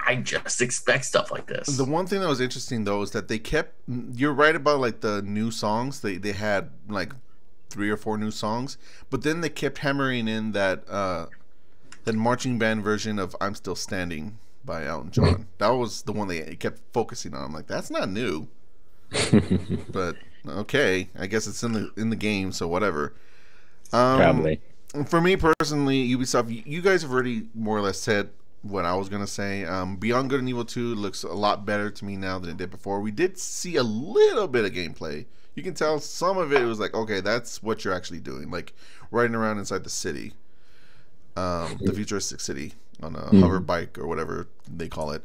I just expect stuff like this. The one thing that was interesting though is that they kept. You're right about like the new songs. They had like 3 or 4 new songs, but then they kept hammering in that marching band version of "I'm Still Standing" by Elton John. That was the one they kept focusing on. I'm like, that's not new, but okay, I guess it's in the game, so whatever. Probably. For me personally, Ubisoft, you guys have already more or less said what I was gonna say. Beyond Good and Evil 2 looks a lot better to me now than it did before. We did see a little bit of gameplay. You can tell some of it was like, okay, that's what you're actually doing, like riding around inside the city, the futuristic city on a hover bike or whatever they call it.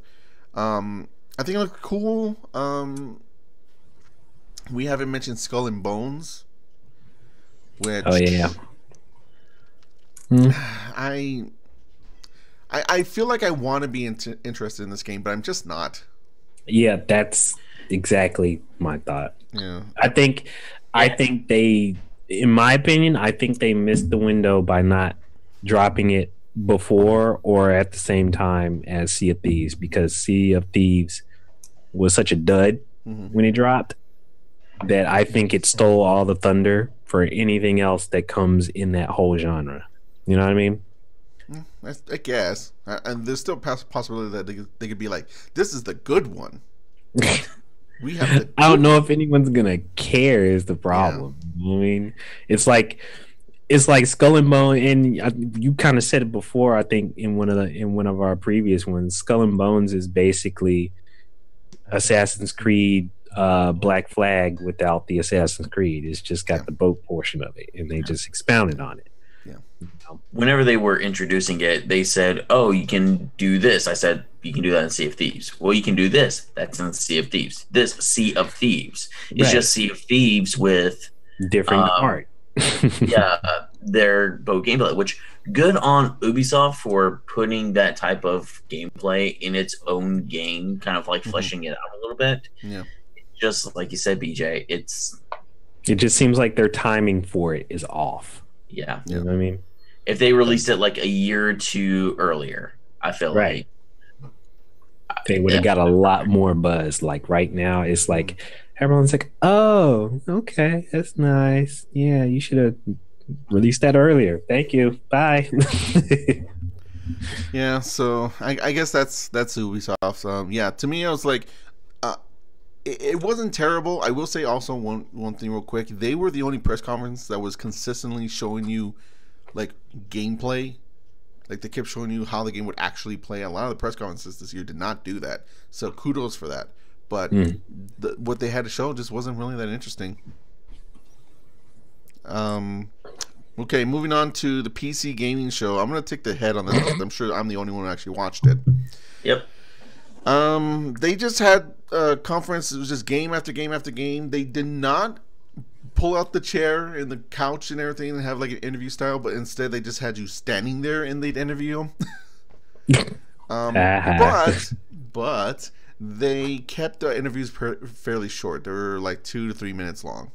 I think it looked cool. We haven't mentioned Skull and Bones, which I feel like I want to be interested in this game, but I'm just not. Yeah, that's exactly my thought. Yeah, I think they, in my opinion, I think they missed the window by not dropping it before or at the same time as Sea of Thieves, because Sea of Thieves was such a dud when it dropped that I think it stole all the thunder for anything else that comes in that whole genre. You know what I mean? I guess. And there's still a possibility that they could be like, this is the good one. We have I don't know if anyone's gonna care is the problem. Yeah. I mean, it's like Skull and Bone, and you kind of said it before. I think in one of our previous ones, Skull and Bones is basically Assassin's Creed Black Flag without the Assassin's Creed. It's just got the boat portion of it, and they just expounded on it. Yeah. Whenever they were introducing it, they said, "Oh, you can do this." I said, "You can do that in Sea of Thieves." Well, you can do this. That's in Sea of Thieves. This Sea of Thieves. It's just Sea of Thieves with different art. Their boat gameplay, which good on Ubisoft for putting that type of gameplay in its own game, kind of like fleshing it out a little bit. Yeah. Just like you said, BJ, it just seems like their timing for it is off. Yeah. You know what I mean? If they released it like a year or two earlier, I feel like they would have got a lot more buzz. Like right now, it's like everyone's like, "Oh, okay, that's nice. Yeah, you should have released that earlier. Thank you. Bye." Yeah, so I guess that's Ubisoft. Yeah, to me, I was like, it wasn't terrible. I will say also one thing real quick. They were the only press conference that was consistently showing you like gameplay. Like they kept showing you how the game would actually play. A lot of the press conferences this year did not do that. So kudos for that. But what they had to show just wasn't really that interesting. Okay, moving on to the PC gaming show. I'm gonna take the head on this. I'm sure I'm the only one who actually watched it. Yep. They just had a conference. It was just game after game after game. They did not pull out the chair and the couch and everything and have like an interview style, but instead they just had you standing there and they'd interview them. But they kept the interviews fairly short. They were like 2 to 3 minutes long.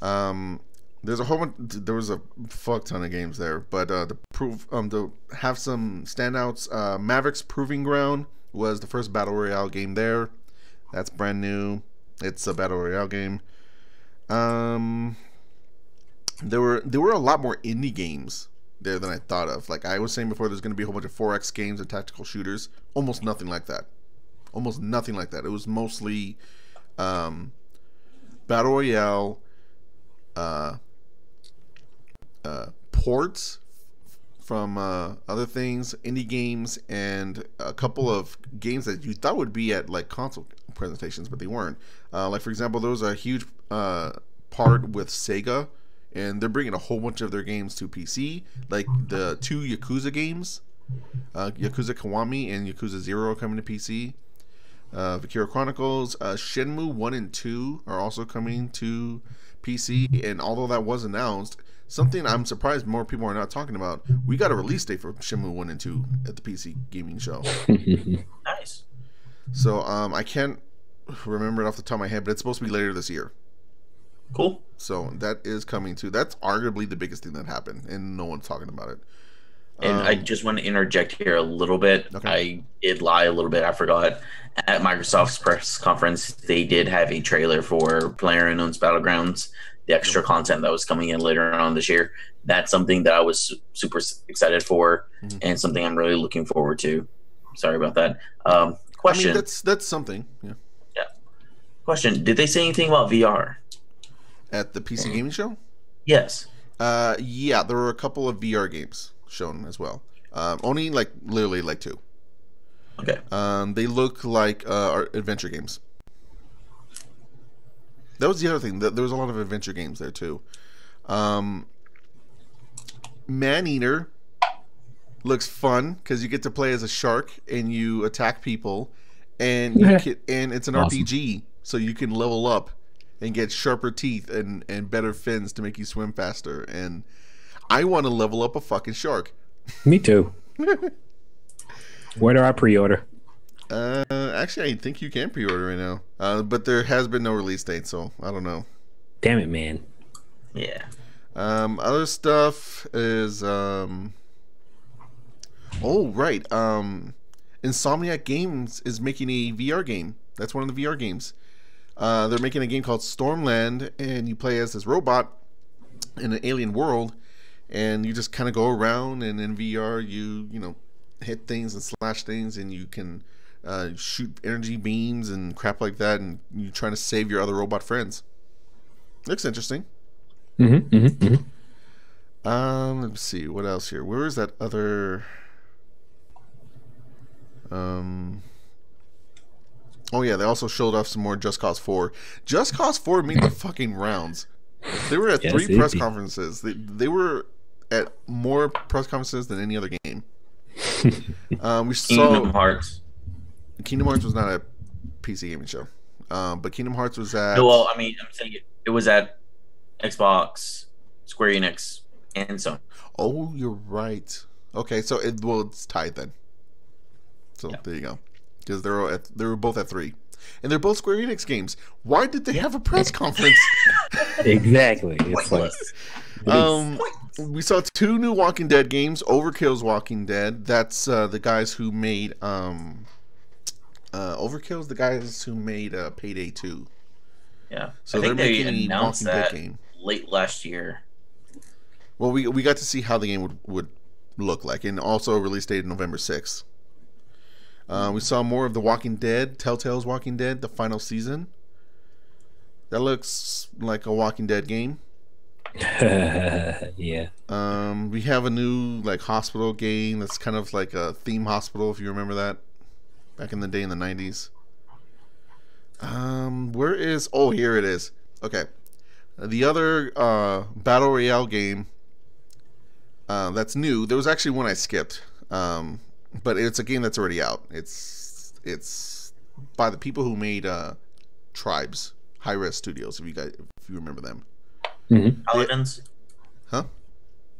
There was a fuck ton of games there, but to have some standouts, Maverick's Proving Ground was the first battle royale game there. That's brand new. It's a battle royale game. There were a lot more indie games there than I thought of. Like I was saying before, there's going to be a whole bunch of 4X games and tactical shooters. Almost nothing like that. It was mostly battle royale, ports from other things, indie games, and a couple of games that you thought would be at like console presentations, but they weren't. Like for example, there was a huge part with Sega, and they're bringing a whole bunch of their games to PC, like the 2 Yakuza games, Yakuza Kiwami and Yakuza 0 are coming to PC. Valkyria Chronicles, Shenmue 1 and 2 are also coming to PC, and although that was announced, something I'm surprised more people are not talking about, we got a release date for Shenmue 1 and 2 at the PC gaming show. Nice. So I can't remember it off the top of my head, but it's supposed to be later this year. Cool. So that is coming too. That's arguably the biggest thing that happened, and no one's talking about it. And I just want to interject here a little bit. Okay. I did lie a little bit. I forgot. At Microsoft's press conference, they did have a trailer for PlayerUnknown's Battlegrounds, the extra content that was coming in later on this year. That's something that I was super excited for, and something I'm really looking forward to. Sorry about that. Question. I mean, that's something. Yeah. Yeah. Question. Did they say anything about VR? At the PC gaming show? Yes. Yeah, there were a couple of VR games shown as well. Only like literally like 2. Okay. They look like adventure games. That was the other thing. There was a lot of adventure games there too. Maneater looks fun because you get to play as a shark and you attack people, and and it's an RPG, so you can level up and get sharper teeth and better fins to make you swim faster. And I want to level up a fucking shark. Me too. Where do I pre-order? Actually, I think you can pre-order right now. But there has been no release date, so I don't know. Damn it, man. Yeah. Other stuff is oh right. Insomniac Games is making a VR game. That's one of the VR games. They're making a game called Stormland, and you play as this robot in an alien world, and you just kind of go around, and in VR you hit things and slash things, and you can shoot energy beams and crap like that, and you're trying to save your other robot friends. Looks interesting. Let's see what else here. Where is that other Oh yeah, they also showed off some more Just Cause 4. Just Cause 4 made the fucking rounds. They were at Yes, 3 it press did. conferences. They were at more press conferences than any other game. We saw Kingdom Hearts. Kingdom Hearts was not a PC gaming show, but Kingdom Hearts was at. No, well, I mean, I'm saying it was at Xbox, Square Enix, and Sony. Oh, you're right. Okay, so it's tied then. So there you go, because they were both at 3, and they're both Square Enix games. Why did they have a press conference? Exactly. It's like, We saw 2 new Walking Dead games. Overkill's Walking Dead. That's the guys who made Overkill's the guys who made Payday 2. Yeah, So I think they're they making a announced Walking Dead that game. late last year. Well, we got to see how the game would look like, and also a release date of November 6th. We saw more of The Walking Dead, Telltale's Walking Dead, the final season. That looks like a Walking Dead game. yeah. We have a new hospital game that's kind of like a theme hospital, if you remember that, back in the day in the 90s. Where is? Oh, here it is. Okay, the other battle royale game that's new. There was actually one I skipped, but it's a game that's already out. It's by the people who made Tribes, High Res Studios. If you remember them. Mm-hmm. Paladins? Huh?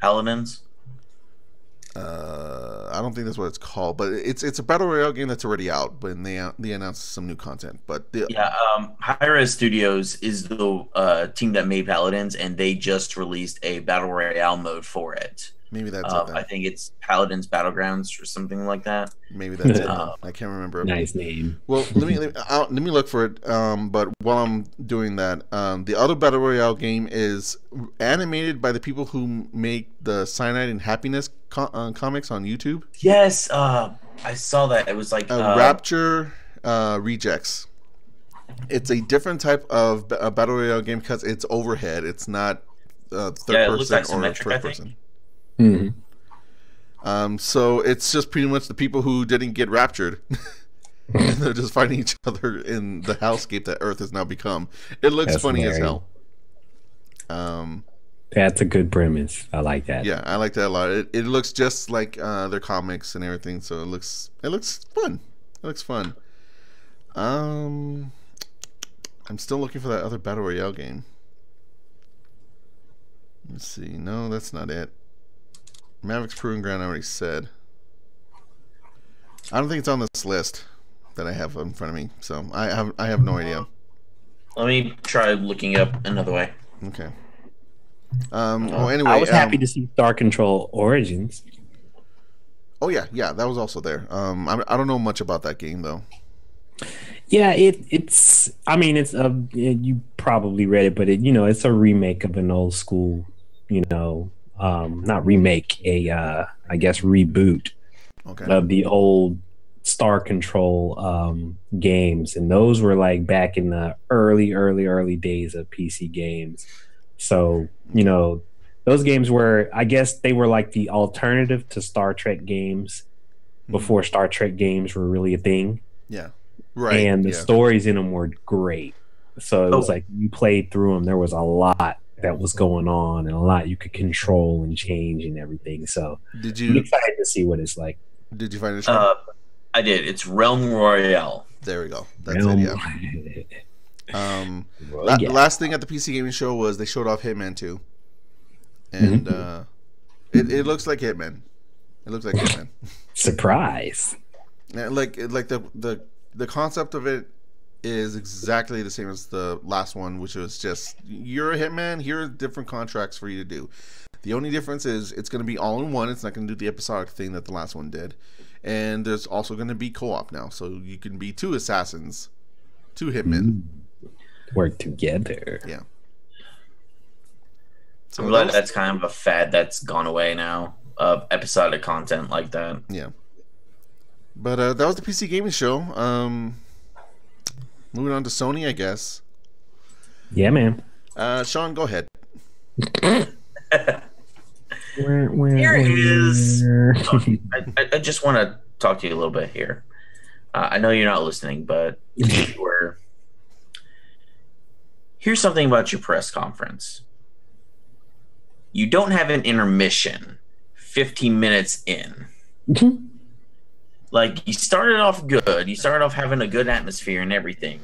Paladins? I don't think that's what it's called, but it's a battle royale game that's already out. But they announced some new content. But Hi-Res Studios is the team that made Paladins, and they just released a battle royale mode for it. Maybe that's it. I think it's Paladins Battlegrounds or something like that. Maybe that's it. I can't remember. Nice name. Well, let me look for it. But while I'm doing that, the other battle royale game is animated by the people who make the Cyanide and Happiness comics on YouTube. Yes, I saw that. It was like Rapture Rejects. It's a different type of battle royale game because it's overhead. It's not third person or first person. Mm-hmm. So it's just pretty much the people who didn't get raptured. And they're just fighting each other in the hellscape that Earth has now become. It looks funny as hell. That's a good premise. I like that. Yeah, I like that a lot. It looks just like their comics and everything, so it looks fun. It looks fun. I'm still looking for that other battle royale game. Let's see. No, that's not it. Mavericks Proving Ground I already said. I don't think it's on this list that I have in front of me, so I have no idea. Let me try looking up another way. Okay. Well, anyway, I was happy to see Star Control Origins. Oh yeah, that was also there. I don't know much about that game though. Yeah, it's. I mean, it's a. You probably read it, but it's a remake of an old school. Not remake, I guess reboot of the old Star Control games, and those were like back in the early days of PC games. So those games were, I guess, they were like the alternative to Star Trek games before Star Trek games were really a thing. Yeah, right. And the stories in them were great. So it was like you played through them. There was a lot that was going on and a lot you could control and change and everything. So I'm excited to see what it's like. Did you find it? I did. It's Realm Royale. There we go. That's it. Yeah. Last thing at the PC gaming show was they showed off Hitman 2, and it looks like Hitman. It looks like Hitman. Surprise! Like the concept of it is exactly the same as the last one, which was just you're a hitman. Here are different contracts for you to do. The only difference is it's going to be all in one. It's not going to do the episodic thing that the last one did, and there's also going to be co-op now, so you can be 2 assassins, 2 hitmen. Work together. Yeah. So I'm glad that's kind of a fad that's gone away now of episodic content like that. Yeah. But that was the PC gaming show. Moving on to Sony, I guess. Yeah, man. Shawn, go ahead. Here is. I just want to talk to you a little bit here. I know you're not listening, but if you were, here's something about your press conference. You don't have an intermission 15 minutes in. Like, you started off good. You started off having a good atmosphere and everything.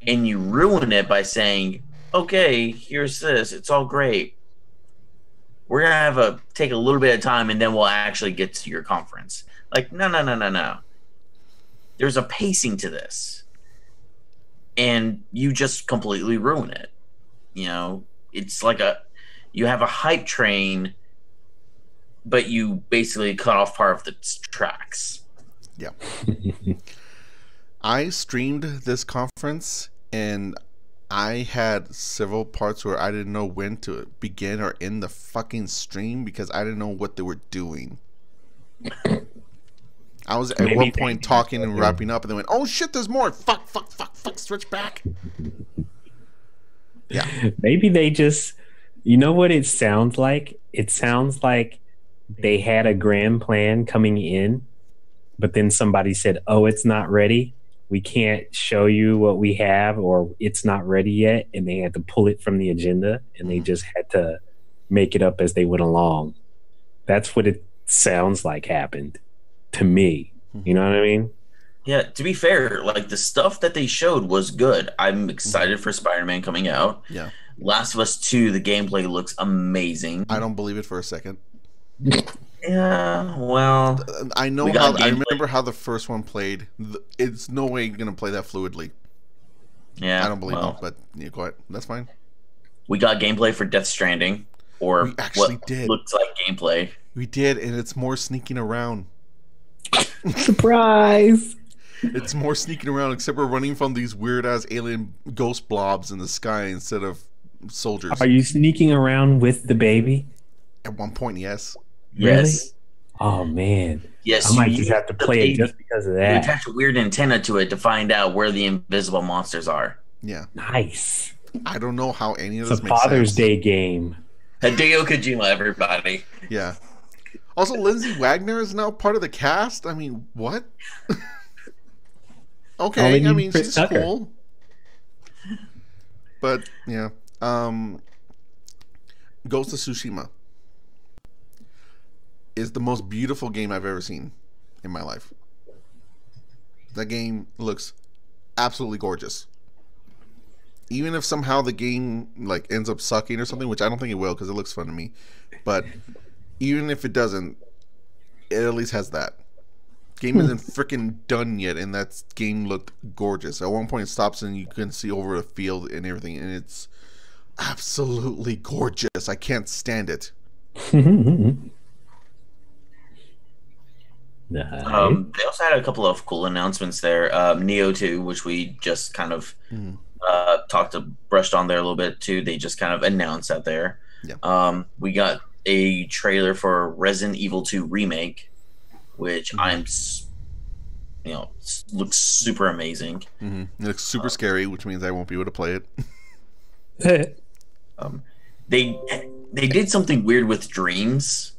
And you ruin it by saying, okay, here's this. It's all great. We're going to take a little bit of time and then we'll actually get to your conference. Like, no. There's a pacing to this. And you just completely ruin it. You know, it's like you have a hype train, but you basically cut off part of the tracks. Yeah. I streamed this conference and I had several parts where I didn't know when to begin or end the fucking stream because I didn't know what they were doing. I was at one point talking and wrapping up and then went, oh shit, there's more. Fuck, switch back. Yeah. Maybe they just, you know what it sounds like? It sounds like they had a grand plan coming in, but then somebody said, oh, it's not ready. We can't show you what we have, or it's not ready yet. And they had to pull it from the agenda and they just had to make it up as they went along. That's what it sounds like happened to me. You know what I mean? Yeah, to be fair, like the stuff that they showed was good. I'm excited for Spider-Man coming out. Yeah. Last of Us 2, the gameplay looks amazing. I don't believe it for a second. Yeah, well, I know how. I remember how the first one played. It's no way going to play that fluidly. Yeah, I don't believe it, but yeah, go ahead. That's fine. We got gameplay for Death Stranding, or we actually what did. Looks like gameplay. We did, and it's more sneaking around. Surprise! It's more sneaking around, except we're running from these weird ass alien ghost blobs in the sky instead of soldiers. Are you sneaking around with the baby? At one point, yes. Really? Yes. Oh man. Yes. I might just have to play it just because of You that. attach a weird antenna to it to find out where the invisible monsters are. Yeah. Nice. I don't know how any of It's this a makes Father's sense. Day game. Hideo Kojima, everybody. Yeah. Also, Lindsay Wagner is now part of the cast. I mean, what? Okay, I mean, Chris she's Tucker. cool. But yeah, Ghost of Tsushima is the most beautiful game I've ever seen in my life. That game looks absolutely gorgeous. Even if somehow the game like ends up sucking or something, which I don't think it will because it looks fun to me. But even if it doesn't, it at least has that. Game isn't freaking done yet, and that game looked gorgeous. At one point, it stops and you can see over the field and everything, and it's absolutely gorgeous. I can't stand it. They also had a couple of cool announcements there. Neo 2, which we just kind of brushed on there a little bit too. They just kind of announced that there. Yeah. We got a trailer for Resident Evil 2 remake, which looks super amazing. It looks super scary, which means I won't be able to play it. They did something weird with Dreams.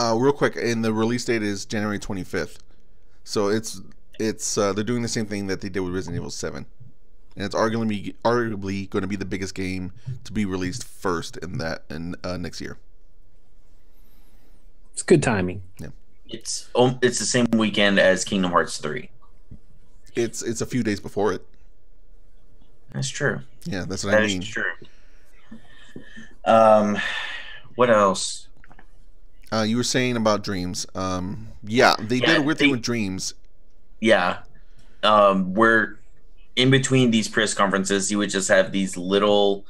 Real quick, and the release date is January 25th. So it's they're doing the same thing that they did with Resident Evil 7. And it's arguably going to be the biggest game to be released first in next year. It's good timing. Yeah. It's the same weekend as Kingdom Hearts 3. It's a few days before it. That's true. Yeah, that's what I mean. That's true. What else? You were saying about Dreams. Yeah, they did a weird thing with Dreams. Yeah. Where in between these press conferences, you would just have these little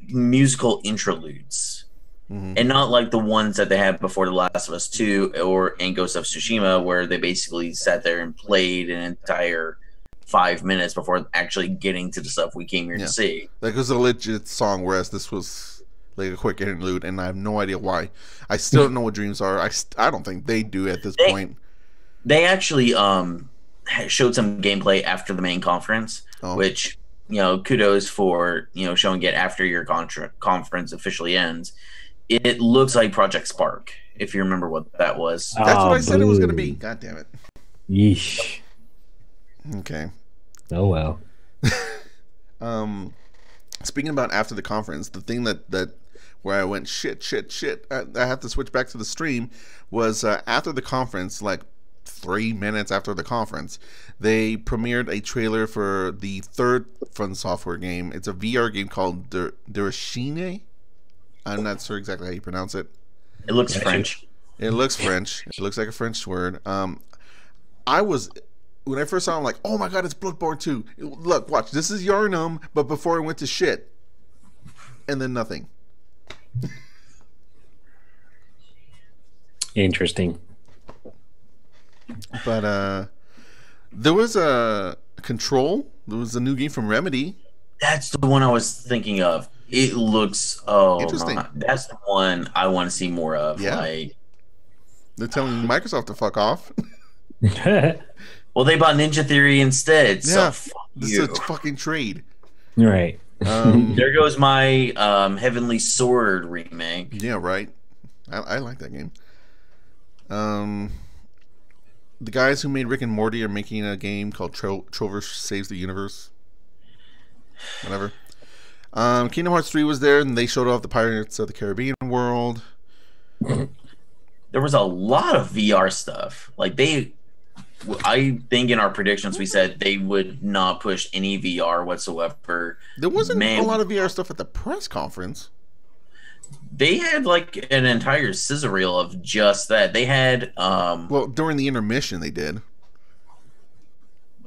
musical interludes. And not like the ones that they had before The Last of Us 2 or in Ghost of Tsushima, where they basically sat there and played an entire 5 minutes before actually getting to the stuff we came here to see. Like it was a legit song, whereas this was like a quick interlude, and I have no idea why. I still don't know what Dreams are. I don't think they do at this point. They actually showed some gameplay after the main conference, which, kudos for, showing it after your conference officially ends. It looks like Project Spark, if you remember what that was. That's what I said it was going to be. God damn it. Yeesh. Okay. Oh well. Speaking about after the conference, the thing that where I went shit, I have to switch back to the stream was after the conference, like 3 minutes after the conference, they premiered a trailer for the third From Software game. It's a VR game called Derashine. I'm not sure exactly how you pronounce it. It looks French. It looks French. It looks like a French word. I was when I first saw it, I'm like, oh my god, it's Bloodborne 2. Look, watch. This is Yarnum, but before it went to shit. And then nothing. Interesting. But there was a Control. There was a new game from Remedy. That's the one I was thinking of. It looks interesting. That's the one I want to see more of. Yeah. Like, they're telling Microsoft to fuck off. well, they bought Ninja Theory instead. Yeah, so fuck this you. is a fucking trade. Right. There goes my Heavenly Sword remake. Yeah, right. I like that game. The guys who made Rick and Morty are making a game called Trover Saves the Universe. Whatever. Kingdom Hearts 3 was there, and they showed off the Pirates of the Caribbean world. There was a lot of VR stuff. Like I think in our predictions we said they would not push any VR whatsoever. There wasn't a lot of VR stuff at the press conference. They had like an entire scissor reel of just that. They had well, during the intermission they did.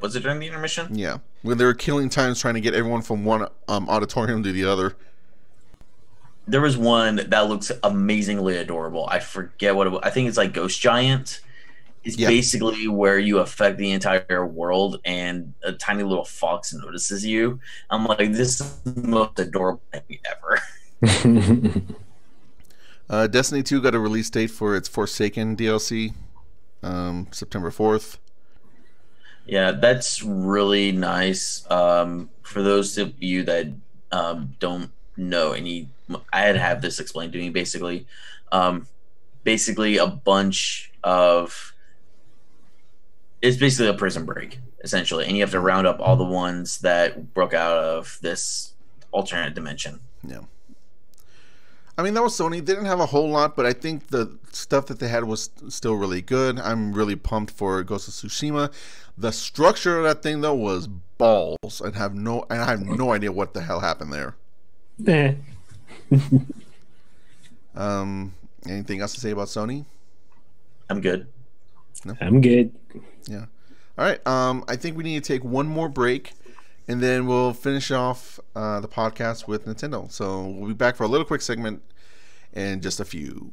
Was it during the intermission? Yeah, when they were killing times trying to get everyone from one auditorium to the other. There was one that looks amazingly adorable. I forget what it was. I think it's like Ghost Giant. It's basically where you affect the entire world and a tiny little fox notices you. I'm like, this is the most adorable thing ever. Destiny 2 got a release date for its Forsaken DLC, September 4th. Yeah, that's really nice. For those of you that don't know I had to have this explained to me. Basically a bunch of it's basically a prison break essentially, and you have to round up all the ones that broke out of this alternate dimension. Yeah. I mean, that was Sony. They didn't have a whole lot, but I think the stuff that they had was still really good. I'm really pumped for Ghost of Tsushima. The structure of that thing, though, was balls. I have no idea what the hell happened there. Anything else to say about Sony? I'm good. No? I'm good. Yeah. All right. I think we need to take one more break, and then we'll finish off the podcast with Nintendo. So we'll be back for a little quick segment in just a few.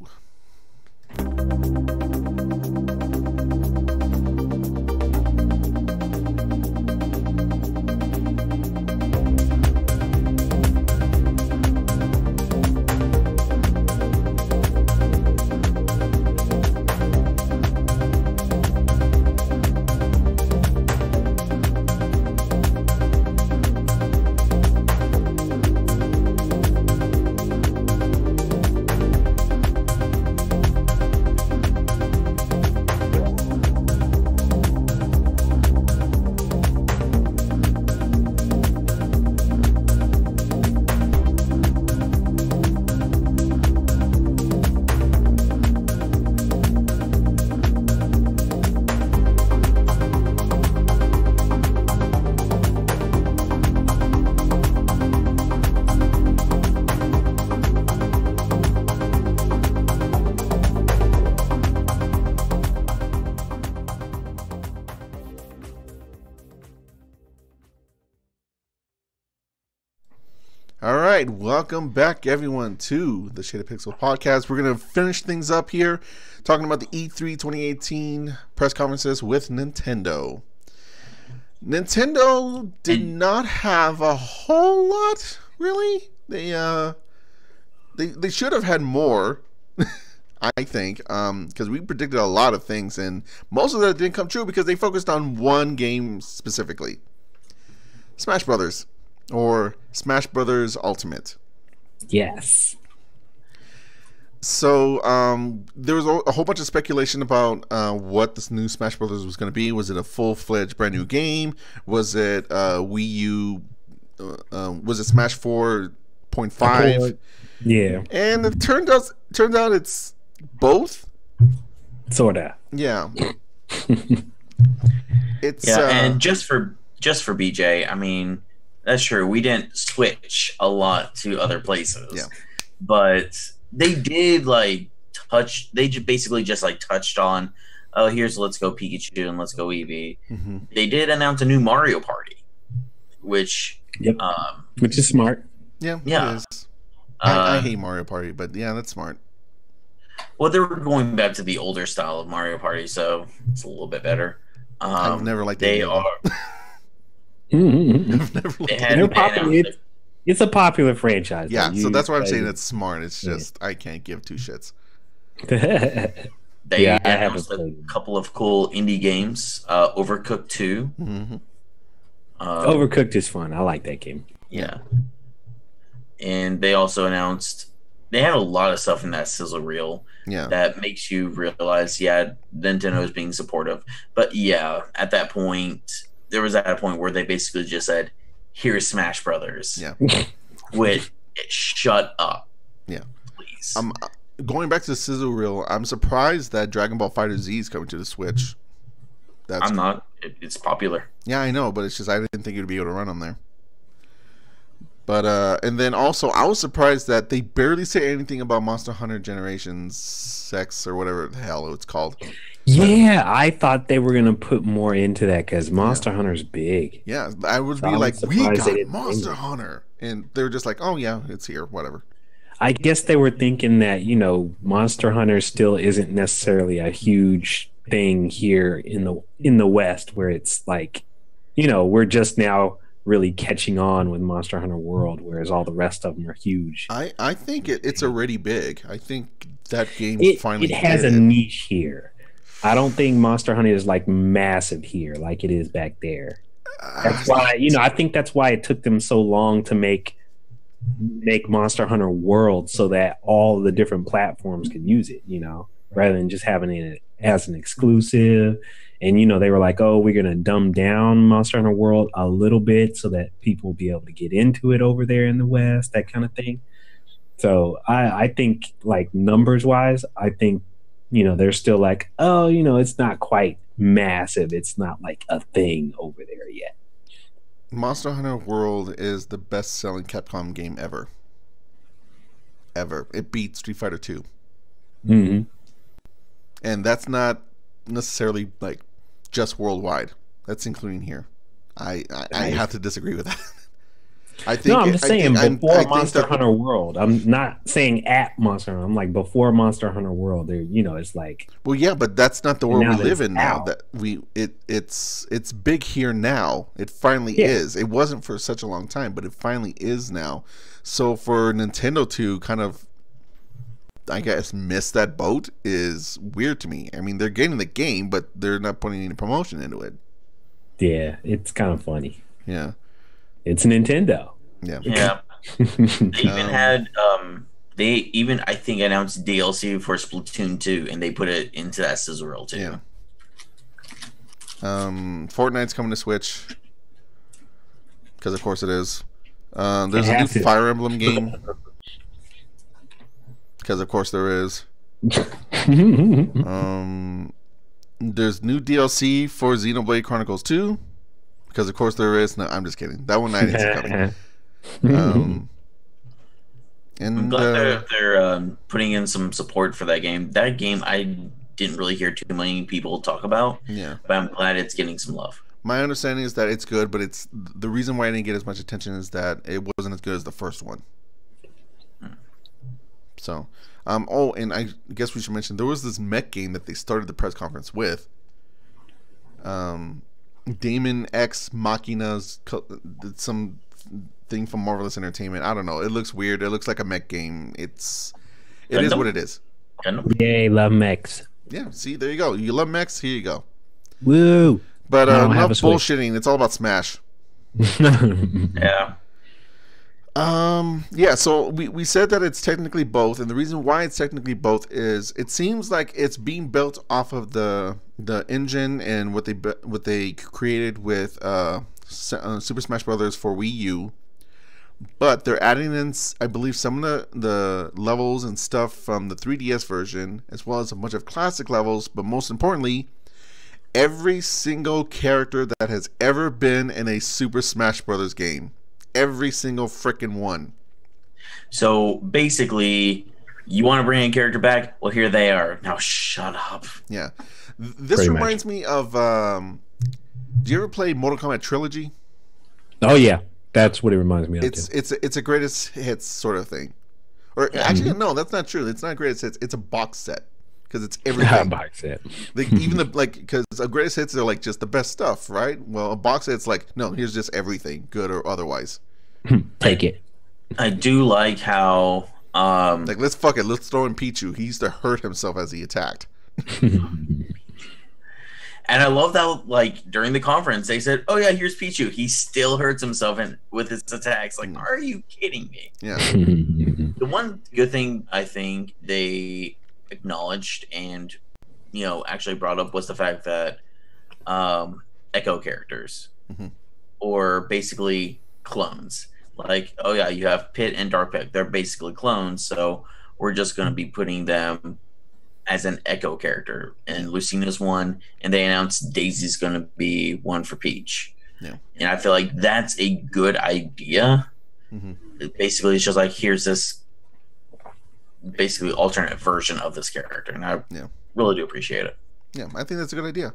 All right, welcome back, everyone, to the Shaded Pixel podcast. We're going to finish things up here, talking about the E3 2018 press conferences with Nintendo. Nintendo did not have a whole lot, really. They should have had more, I think, because we predicted a lot of things, and most of that didn't come true because they focused on one game specifically, Smash Brothers. Or Smash Brothers Ultimate. Yes. So there was a whole bunch of speculation about what this new Smash Brothers was going to be. Was it a full-fledged brand new game? Was it Wii U? Was it Smash 4.5? Yeah, and it turned out it's both. sorta. Yeah. It's and just for BJ, I mean, that's true. We didn't switch a lot to other places, but they did touch. They basically just touched on, oh, here's Let's Go Pikachu and Let's Go Eevee. Mm-hmm. They did announce a new Mario Party, which is smart. Yeah, it is. I hate Mario Party, but yeah, that's smart. Well, they were going back to the older style of Mario Party, so it's a little bit better. I've never liked they it. are. I've never liked it's a popular franchise. Yeah, so that's why I'm saying it's smart. It's just I can't give two shits. They announced a couple of cool indie games. Overcooked 2. Mm-hmm. Overcooked is fun. I like that game. Yeah. And they also announced they had a lot of stuff in that sizzle reel that makes you realize, Nintendo is being supportive. But at that point, there was a point where they basically just said, "Here's Smash Brothers." Yeah. With shut up. Yeah. Please. Going back to the sizzle reel, I'm surprised that Dragon Ball FighterZ is coming to the Switch. I'm not. It's popular. Yeah, I know, but it's just I didn't think you'd be able to run on there. But and then also I was surprised that they barely say anything about Monster Hunter Generations 6 or whatever the hell it's called. Yeah, I thought they were gonna put more into that because Monster Hunter's big. Yeah, I would be like, we got Monster Hunter, and they were just like, oh yeah, it's here, whatever. I guess they were thinking that Monster Hunter still isn't necessarily a huge thing here in the West, where it's we're just now really catching on with Monster Hunter World, whereas all the rest of them are huge. I think it's already big. I think that game finally has a niche here. I don't think Monster Hunter is massive here like it is back there. That's why I think that's why it took them so long to make Monster Hunter World, so that all the different platforms could use it, rather than just having it as an exclusive. And they were like, oh, we're gonna dumb down Monster Hunter World a little bit so that people will be able to get into it over there in the West, that kind of thing. So I think numbers wise, I think they're still it's not quite massive. It's not a thing over there yet. Monster Hunter World is the best-selling Capcom game ever. Ever. It beat Street Fighter 2. Mm-hmm. And that's not necessarily just worldwide. That's including here. I have to disagree with that. I think. No, I'm just saying before Monster Hunter World. I'm not saying at Monster Hunter. I'm before Monster Hunter World. There, it's Well, yeah, but that's not the world we live in now. That it's big here now. It finally is. It wasn't for such a long time, but it finally is now. So for Nintendo to kind of, I guess, miss that boat is weird to me. I mean, they're getting the game, but they're not putting any promotion into it. Yeah, it's kind of funny. Yeah. It's Nintendo. Yeah. They even had I think announced DLC for Splatoon 2, and they put it into that sizzle reel too. Yeah. Fortnite's coming to Switch because of course it is. There's a new Fire Emblem game because of course there is. There's new DLC for Xenoblade Chronicles 2. Because of course there is. No, I'm just kidding. That one I didn't see coming. And I'm glad they're putting in some support for that game. That game I didn't really hear too many people talk about. Yeah, but I'm glad it's getting some love. My understanding is that it's good, but it's the reason why I didn't get as much attention is that it wasn't as good as the first one. So, and I guess we should mention there was this mech game that they started the press conference with. Damon X Machina's some thing from Marvelous Entertainment. I don't know. It looks weird. It looks like a mech game. It is what it is. Yay, love mechs. Yeah, see, there you go. You love mechs? Here you go. Woo! But enough bullshitting. It's all about Smash. Yeah. Yeah, so we said that it's technically both, and the reason why it's technically both is it seems like it's being built off of the engine and what they created with Super Smash Brothers for Wii U, but they're adding in, I believe, some of the levels and stuff from the 3DS version, as well as a bunch of classic levels, but most importantly, every single character that has ever been in a Super Smash Brothers game. Every single freaking one. So basically, you want to bring a character back? Well, here they are. Now shut up. Yeah. This Pretty reminds me of, do you ever play Mortal Kombat Trilogy? Oh yeah, that's what it reminds me of. It's a greatest hits sort of thing. Or actually, no, that's not true. It's not greatest hits. It's a box set. Because it's everything. Box set. Like, even because a greatest hits are like just the best stuff, right? Well, a box set's like, no, here's just everything, good or otherwise. Take it. I do like how like, let's throw in Pichu. He used to hurt himself as he attacked. And I love that, like, during the conference they said, oh yeah, here's Pichu. He still hurts himself with his attacks. Like, are you kidding me? Yeah. The one good thing I think they acknowledged and actually brought up was the fact that echo characters or basically clones, like, oh yeah, you have Pit and Dark Pit, they're basically clones, so we're just going to be putting them as an echo character, and Lucina's one, and they announced Daisy's going to be one for Peach. And I feel like that's a good idea. Basically it's just like, here's this basically alternate version of this character, and I really do appreciate it. Yeah, I think that's a good idea.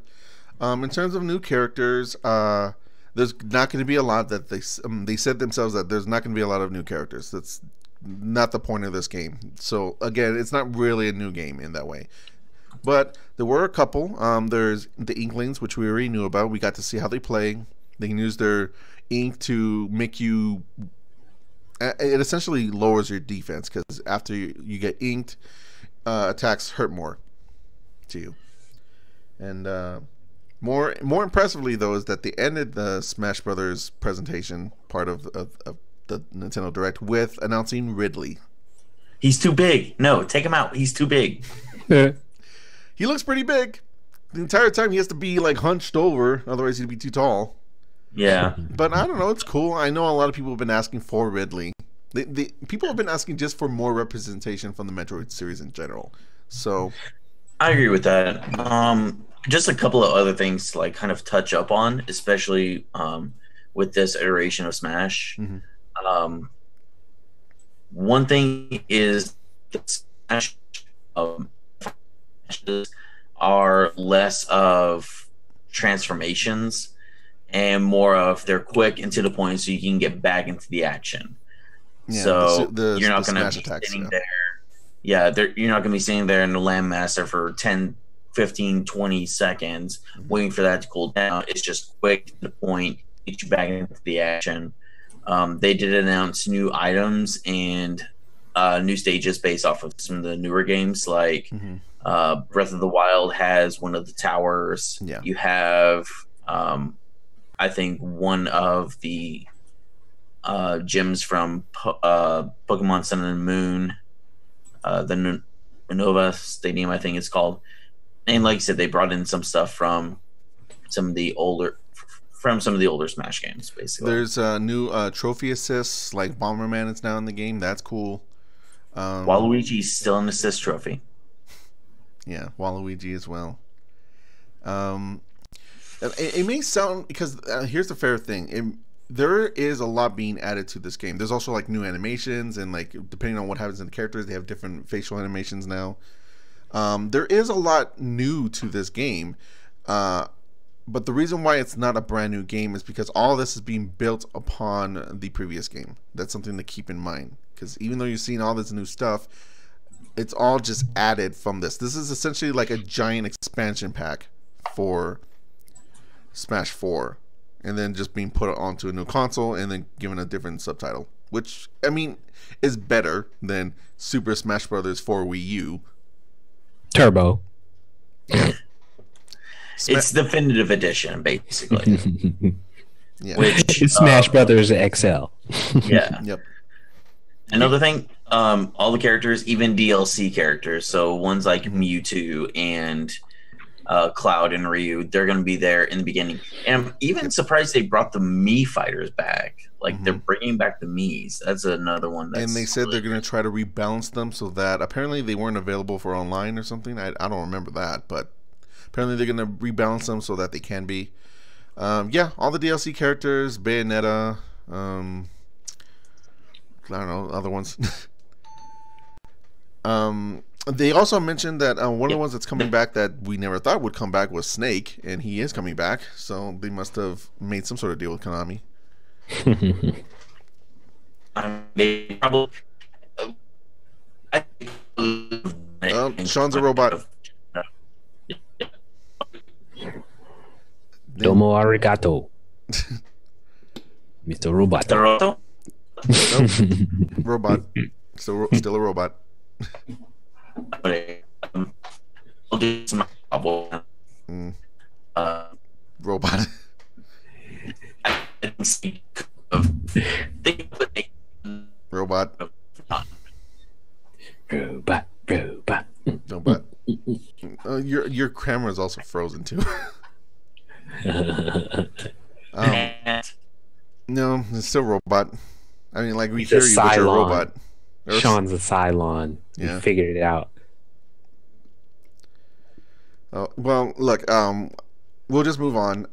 In terms of new characters, there's not going to be a lot that they said themselves that there's not going to be a lot of new characters. That's not the point of this game. So again, it's not really a new game in that way. But there were a couple. There's the Inklings, which we already knew about. We got to see how they play. They can use their ink to make you. It essentially lowers your defense because after you get inked, attacks hurt more to you. And more impressively, though, is that they ended the Smash Brothers presentation part of the Nintendo Direct with announcing Ridley. He's too big. No, take him out. He's too big. He looks pretty big. The entire time he has to be like hunched over, otherwise he'd be too tall. Yeah. But I don't know, it's cool. I know a lot of people have been asking for Ridley. People have been asking just for more representation from the Metroid series in general. So I agree with that. Just a couple of other things to, like, kind of touch up on, especially with this iteration of Smash. One thing is that Smash are less of transformations and more of they're quick and to the point, so you can get back into the action. Yeah, so you're not going to be sitting there. Yeah, you're not going to be sitting there in the Landmaster for 10, 15, 20 seconds waiting for that to cool down. It's just quick to the point, get you back into the action. They did announce new items and new stages based off of some of the newer games, like Breath of the Wild has one of the towers. Yeah. You have I think one of the gyms from Pokemon Sun and Moon, the Nova Stadium, I think it's called. And like I said, they brought in some stuff from some of the older Smash games, basically. There's new trophy assists, like Bomberman is now in the game. That's cool. Waluigi's still an assist trophy. Yeah, Waluigi as well. It may sound, because here's the fair thing. There is a lot being added to this game. There's also like new animations, and like depending on what happens in the characters, they have different facial animations now. There is a lot new to this game, but the reason why it's not a brand new game is because all this is being built upon the previous game. That's something to keep in mind, because even though you're seeing all this new stuff, it's all just added from this. This is essentially like a giant expansion pack for Smash 4, and then just being put onto a new console and then given a different subtitle, which, I mean, is better than Super Smash Brothers for Wii U. Turbo. It's definitive edition, basically. Yeah. Which Smash Brothers XL. Yeah. Yep. Another thing, all the characters, even DLC characters, so ones like Mewtwo and Cloud and Ryu, they're going to be there in the beginning. And I'm even surprised they brought the Mii fighters back. Like they're bringing back the Miis. That's another one. That's and they said they're going to try to rebalance them so that apparently they weren't available for online or something. I don't remember that, but apparently they're going to rebalance them so that they can be. Yeah, all the DLC characters, Bayonetta, I don't know, other ones. They also mentioned that one of the ones that's coming back that we never thought would come back was Snake, and he is coming back. So they must have made some sort of deal with Konami. They probably. Sean's a robot. Domo arigato, Mr. Robot. Naruto? Nope. Robot. Still a robot. I'll do some Robot. Robot. Robot. Your camera is also frozen too. No, it's still robot. I mean, like we hear you, but you're a robot. Sean's a Cylon. Yeah. You figured it out. Well, look, we'll just move on.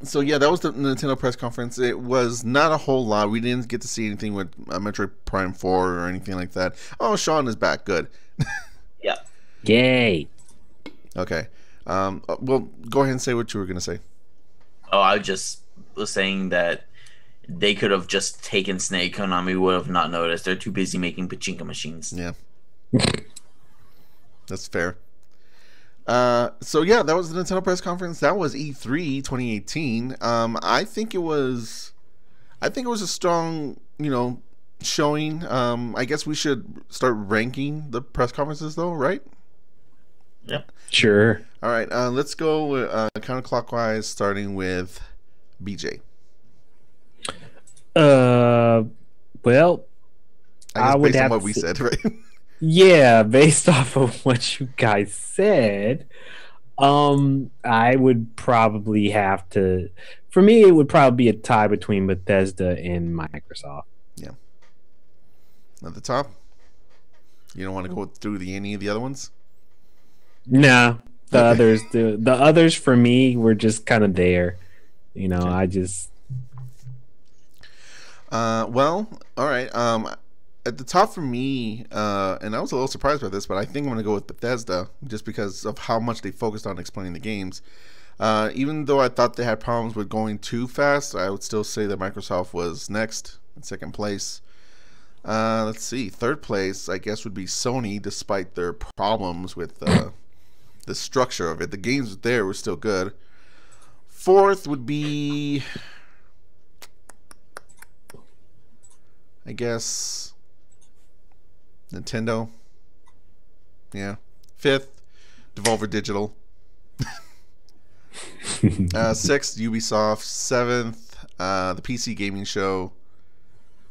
So yeah, that was the Nintendo press conference. It was not a whole lot. We didn't get to see anything with Metroid Prime 4 or anything like that. Oh, Shawn is back. Good. Yeah. Yay. Okay. Well, go ahead and say what you were going to say. Oh, I just was saying that they could have just taken Snake. Konami would have not noticed. They're too busy making pachinko machines. Yeah. That's fair. So yeah, that was the Nintendo press conference. That was E3 2018. I think it was a strong, showing. I guess we should start ranking the press conferences though, right? Yep. Sure. All right. Let's go counterclockwise, starting with BJ. Well, I would based have on what we said, right? Yeah, based off of what you guys said, I would probably have to. For me, it would probably be a tie between Bethesda and Microsoft. Yeah. At the top, you don't want to go through any of the other ones. No, the others for me were just kind of there. Okay. I just. Well, all right. At the top for me, and I was a little surprised by this, but I think I'm going to go with Bethesda just because of how much they focused on explaining the games. Even though I thought they had problems with going too fast, I would still say that Microsoft was next in second place. Let's see. Third place, I guess, would be Sony, despite their problems with the structure of it. The games there were still good. Fourth would be, I guess, Nintendo. Yeah. Fifth, Devolver Digital. Sixth, Ubisoft. Seventh, the PC Gaming Show.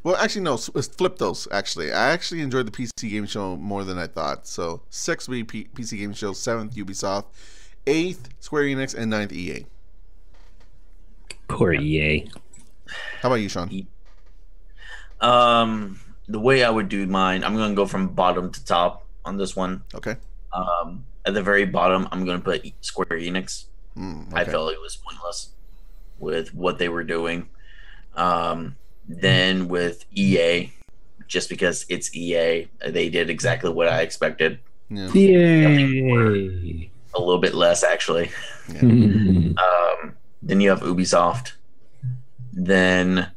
Well, actually, no. Flip those, actually. I actually enjoyed the PC Gaming Show more than I thought. So, sixth would be PC Gaming Show. Seventh, Ubisoft. Eighth, Square Enix. And ninth, EA. Poor EA. How about you, Sean? The way I would do mine, I'm going to go from bottom to top on this one. Okay. At the very bottom, I'm going to put Square Enix. Okay. I felt it was pointless with what they were doing. Then with EA, just because it's EA, they did exactly what I expected. Yeah. Yay. A little bit less, actually. Yeah. Then you have Ubisoft. Then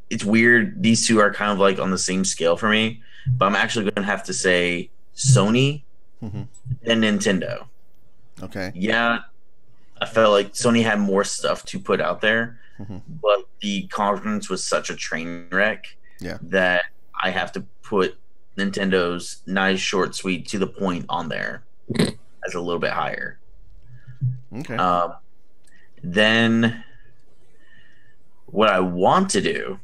it's weird. These two are kind of like on the same scale for me, but I'm actually going to have to say Sony and Nintendo. Okay. Yeah, I felt like Sony had more stuff to put out there, but the conference was such a train wreck that I have to put Nintendo's nice, short, sweet, to the point on there as a little bit higher. Okay. Then What I want to do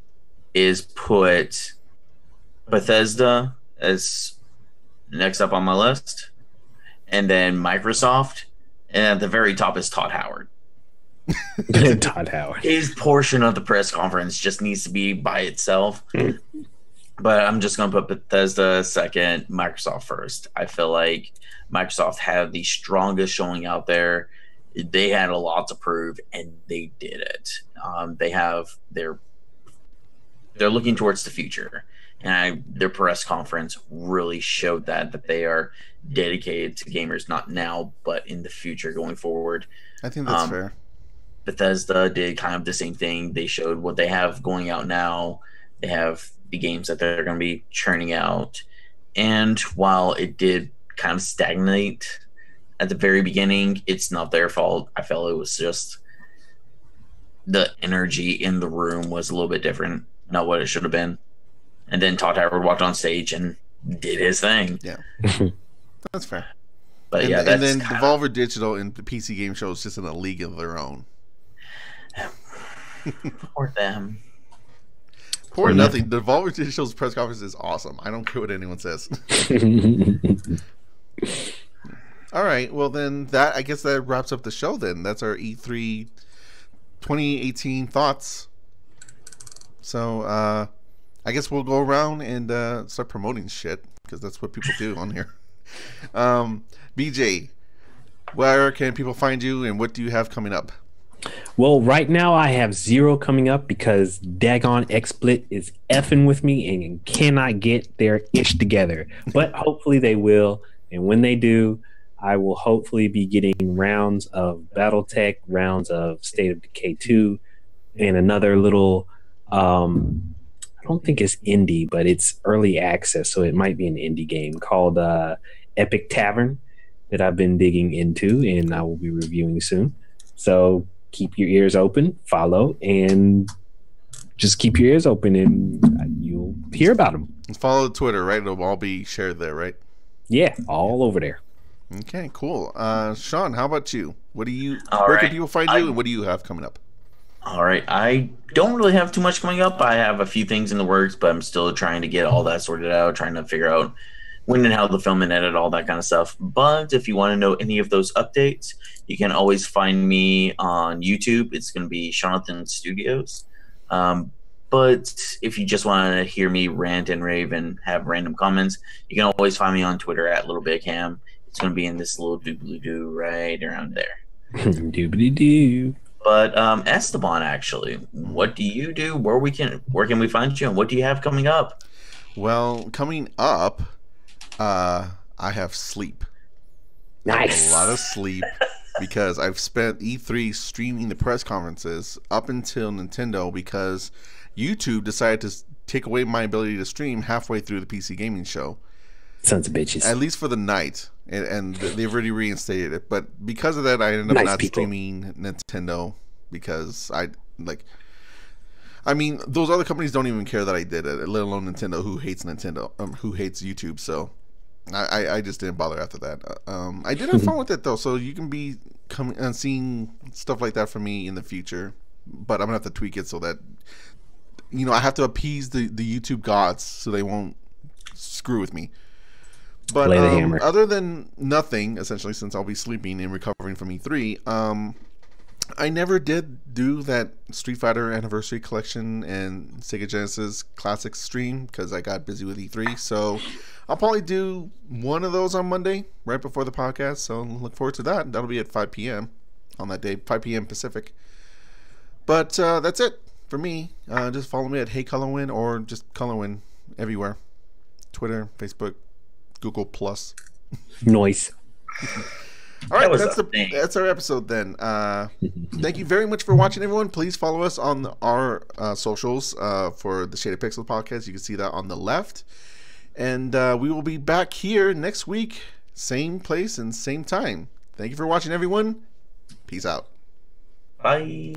is put Bethesda as next up on my list, and then Microsoft, and at the very top is Todd Howard. Todd Howard. His portion of the press conference just needs to be by itself. But I'm just going to put Bethesda second, Microsoft first. I feel like Microsoft had the strongest showing out there. They had a lot to prove, and they did it. They're looking towards the future, and their press conference really showed that they are dedicated to gamers, not now, but in the future going forward. I think that's fair. Bethesda did kind of the same thing. They showed what they have going out now. They have the games that they're going to be churning out. And while it did kind of stagnate at the very beginning, it's not their fault. I felt it was just the energy in the room was a little bit different, not what it should have been. And then Todd Howard walked on stage and did his thing. Yeah. That's fair. But and then Devolver Digital and the PC game show is just in a league of their own. Poor them. Poor nothing. The Devolver Digital's press conference is awesome. I don't care what anyone says. All right. Well, then I guess that wraps up the show then. That's our E3 2018 thoughts. So I guess we'll go around and start promoting shit because that's what people do on here. BJ, where can people find you and what do you have coming up? Well, right now I have 0 coming up because Dagon XSplit is effing with me and cannot get their ish together. But hopefully they will. And when they do, I will hopefully be getting rounds of Battletech, rounds of State of Decay 2, and another little, I don't think it's indie, but it's early access. So it might be an indie game called Epic Tavern that I've been digging into and I will be reviewing soon. So keep your ears open, follow, and just keep your ears open and you'll hear about them. And follow Twitter, right? It'll all be shared there, right? Yeah, all over there. Okay, cool. Shawn, how about you? Where right. can people find you and what do you have coming up? All right. I don't really have too much coming up. I have a few things in the works, but I'm still trying to get all that sorted out, trying to figure out when and how to film and edit, all that kind of stuff. But if you want to know any of those updates, you can always find me on YouTube. It's going to be Jonathan Studios. But if you just want to hear me rant and rave and have random comments, you can always find me on Twitter at LittleBigHam. It's going to be in this little doobly-doo right around there. Doobly-doo. But Esteban, actually, what do you do? Where can we find you? And what do you have coming up? Well, coming up, I have sleep. Nice. A lot of sleep because I've spent E3 streaming the press conferences up until Nintendo because YouTube decided to take away my ability to stream halfway through the PC gaming show. Sons of bitches. At least for the night. And they've already reinstated it. But because of that, I ended up not streaming Nintendo because those other companies don't even care that I did it, let alone Nintendo, who hates YouTube. So I just didn't bother after that. I did have fun with it though, so you can be coming and seeing stuff like that from me in the future. But I'm gonna have to tweak it so that I have to appease the YouTube gods so they won't screw with me. But other than nothing, essentially, since I'll be sleeping and recovering from E3, I never did do that Street Fighter Anniversary Collection and Sega Genesis Classics stream because I got busy with E3. So I'll probably do one of those on Monday, right before the podcast. So look forward to that. That'll be at 5 p.m. on that day, 5 p.m. Pacific. But that's it for me. Just follow me at Hey Colorwin or just Colorwin everywhere. Twitter, Facebook, Google Plus. Noise. All right, that's our episode then. Thank you very much for watching, everyone. Please follow us on our socials for the Shaded Pixel podcast. You can see that on the left. And we will be back here next week, same place and same time. Thank you for watching, everyone. Peace out. Bye.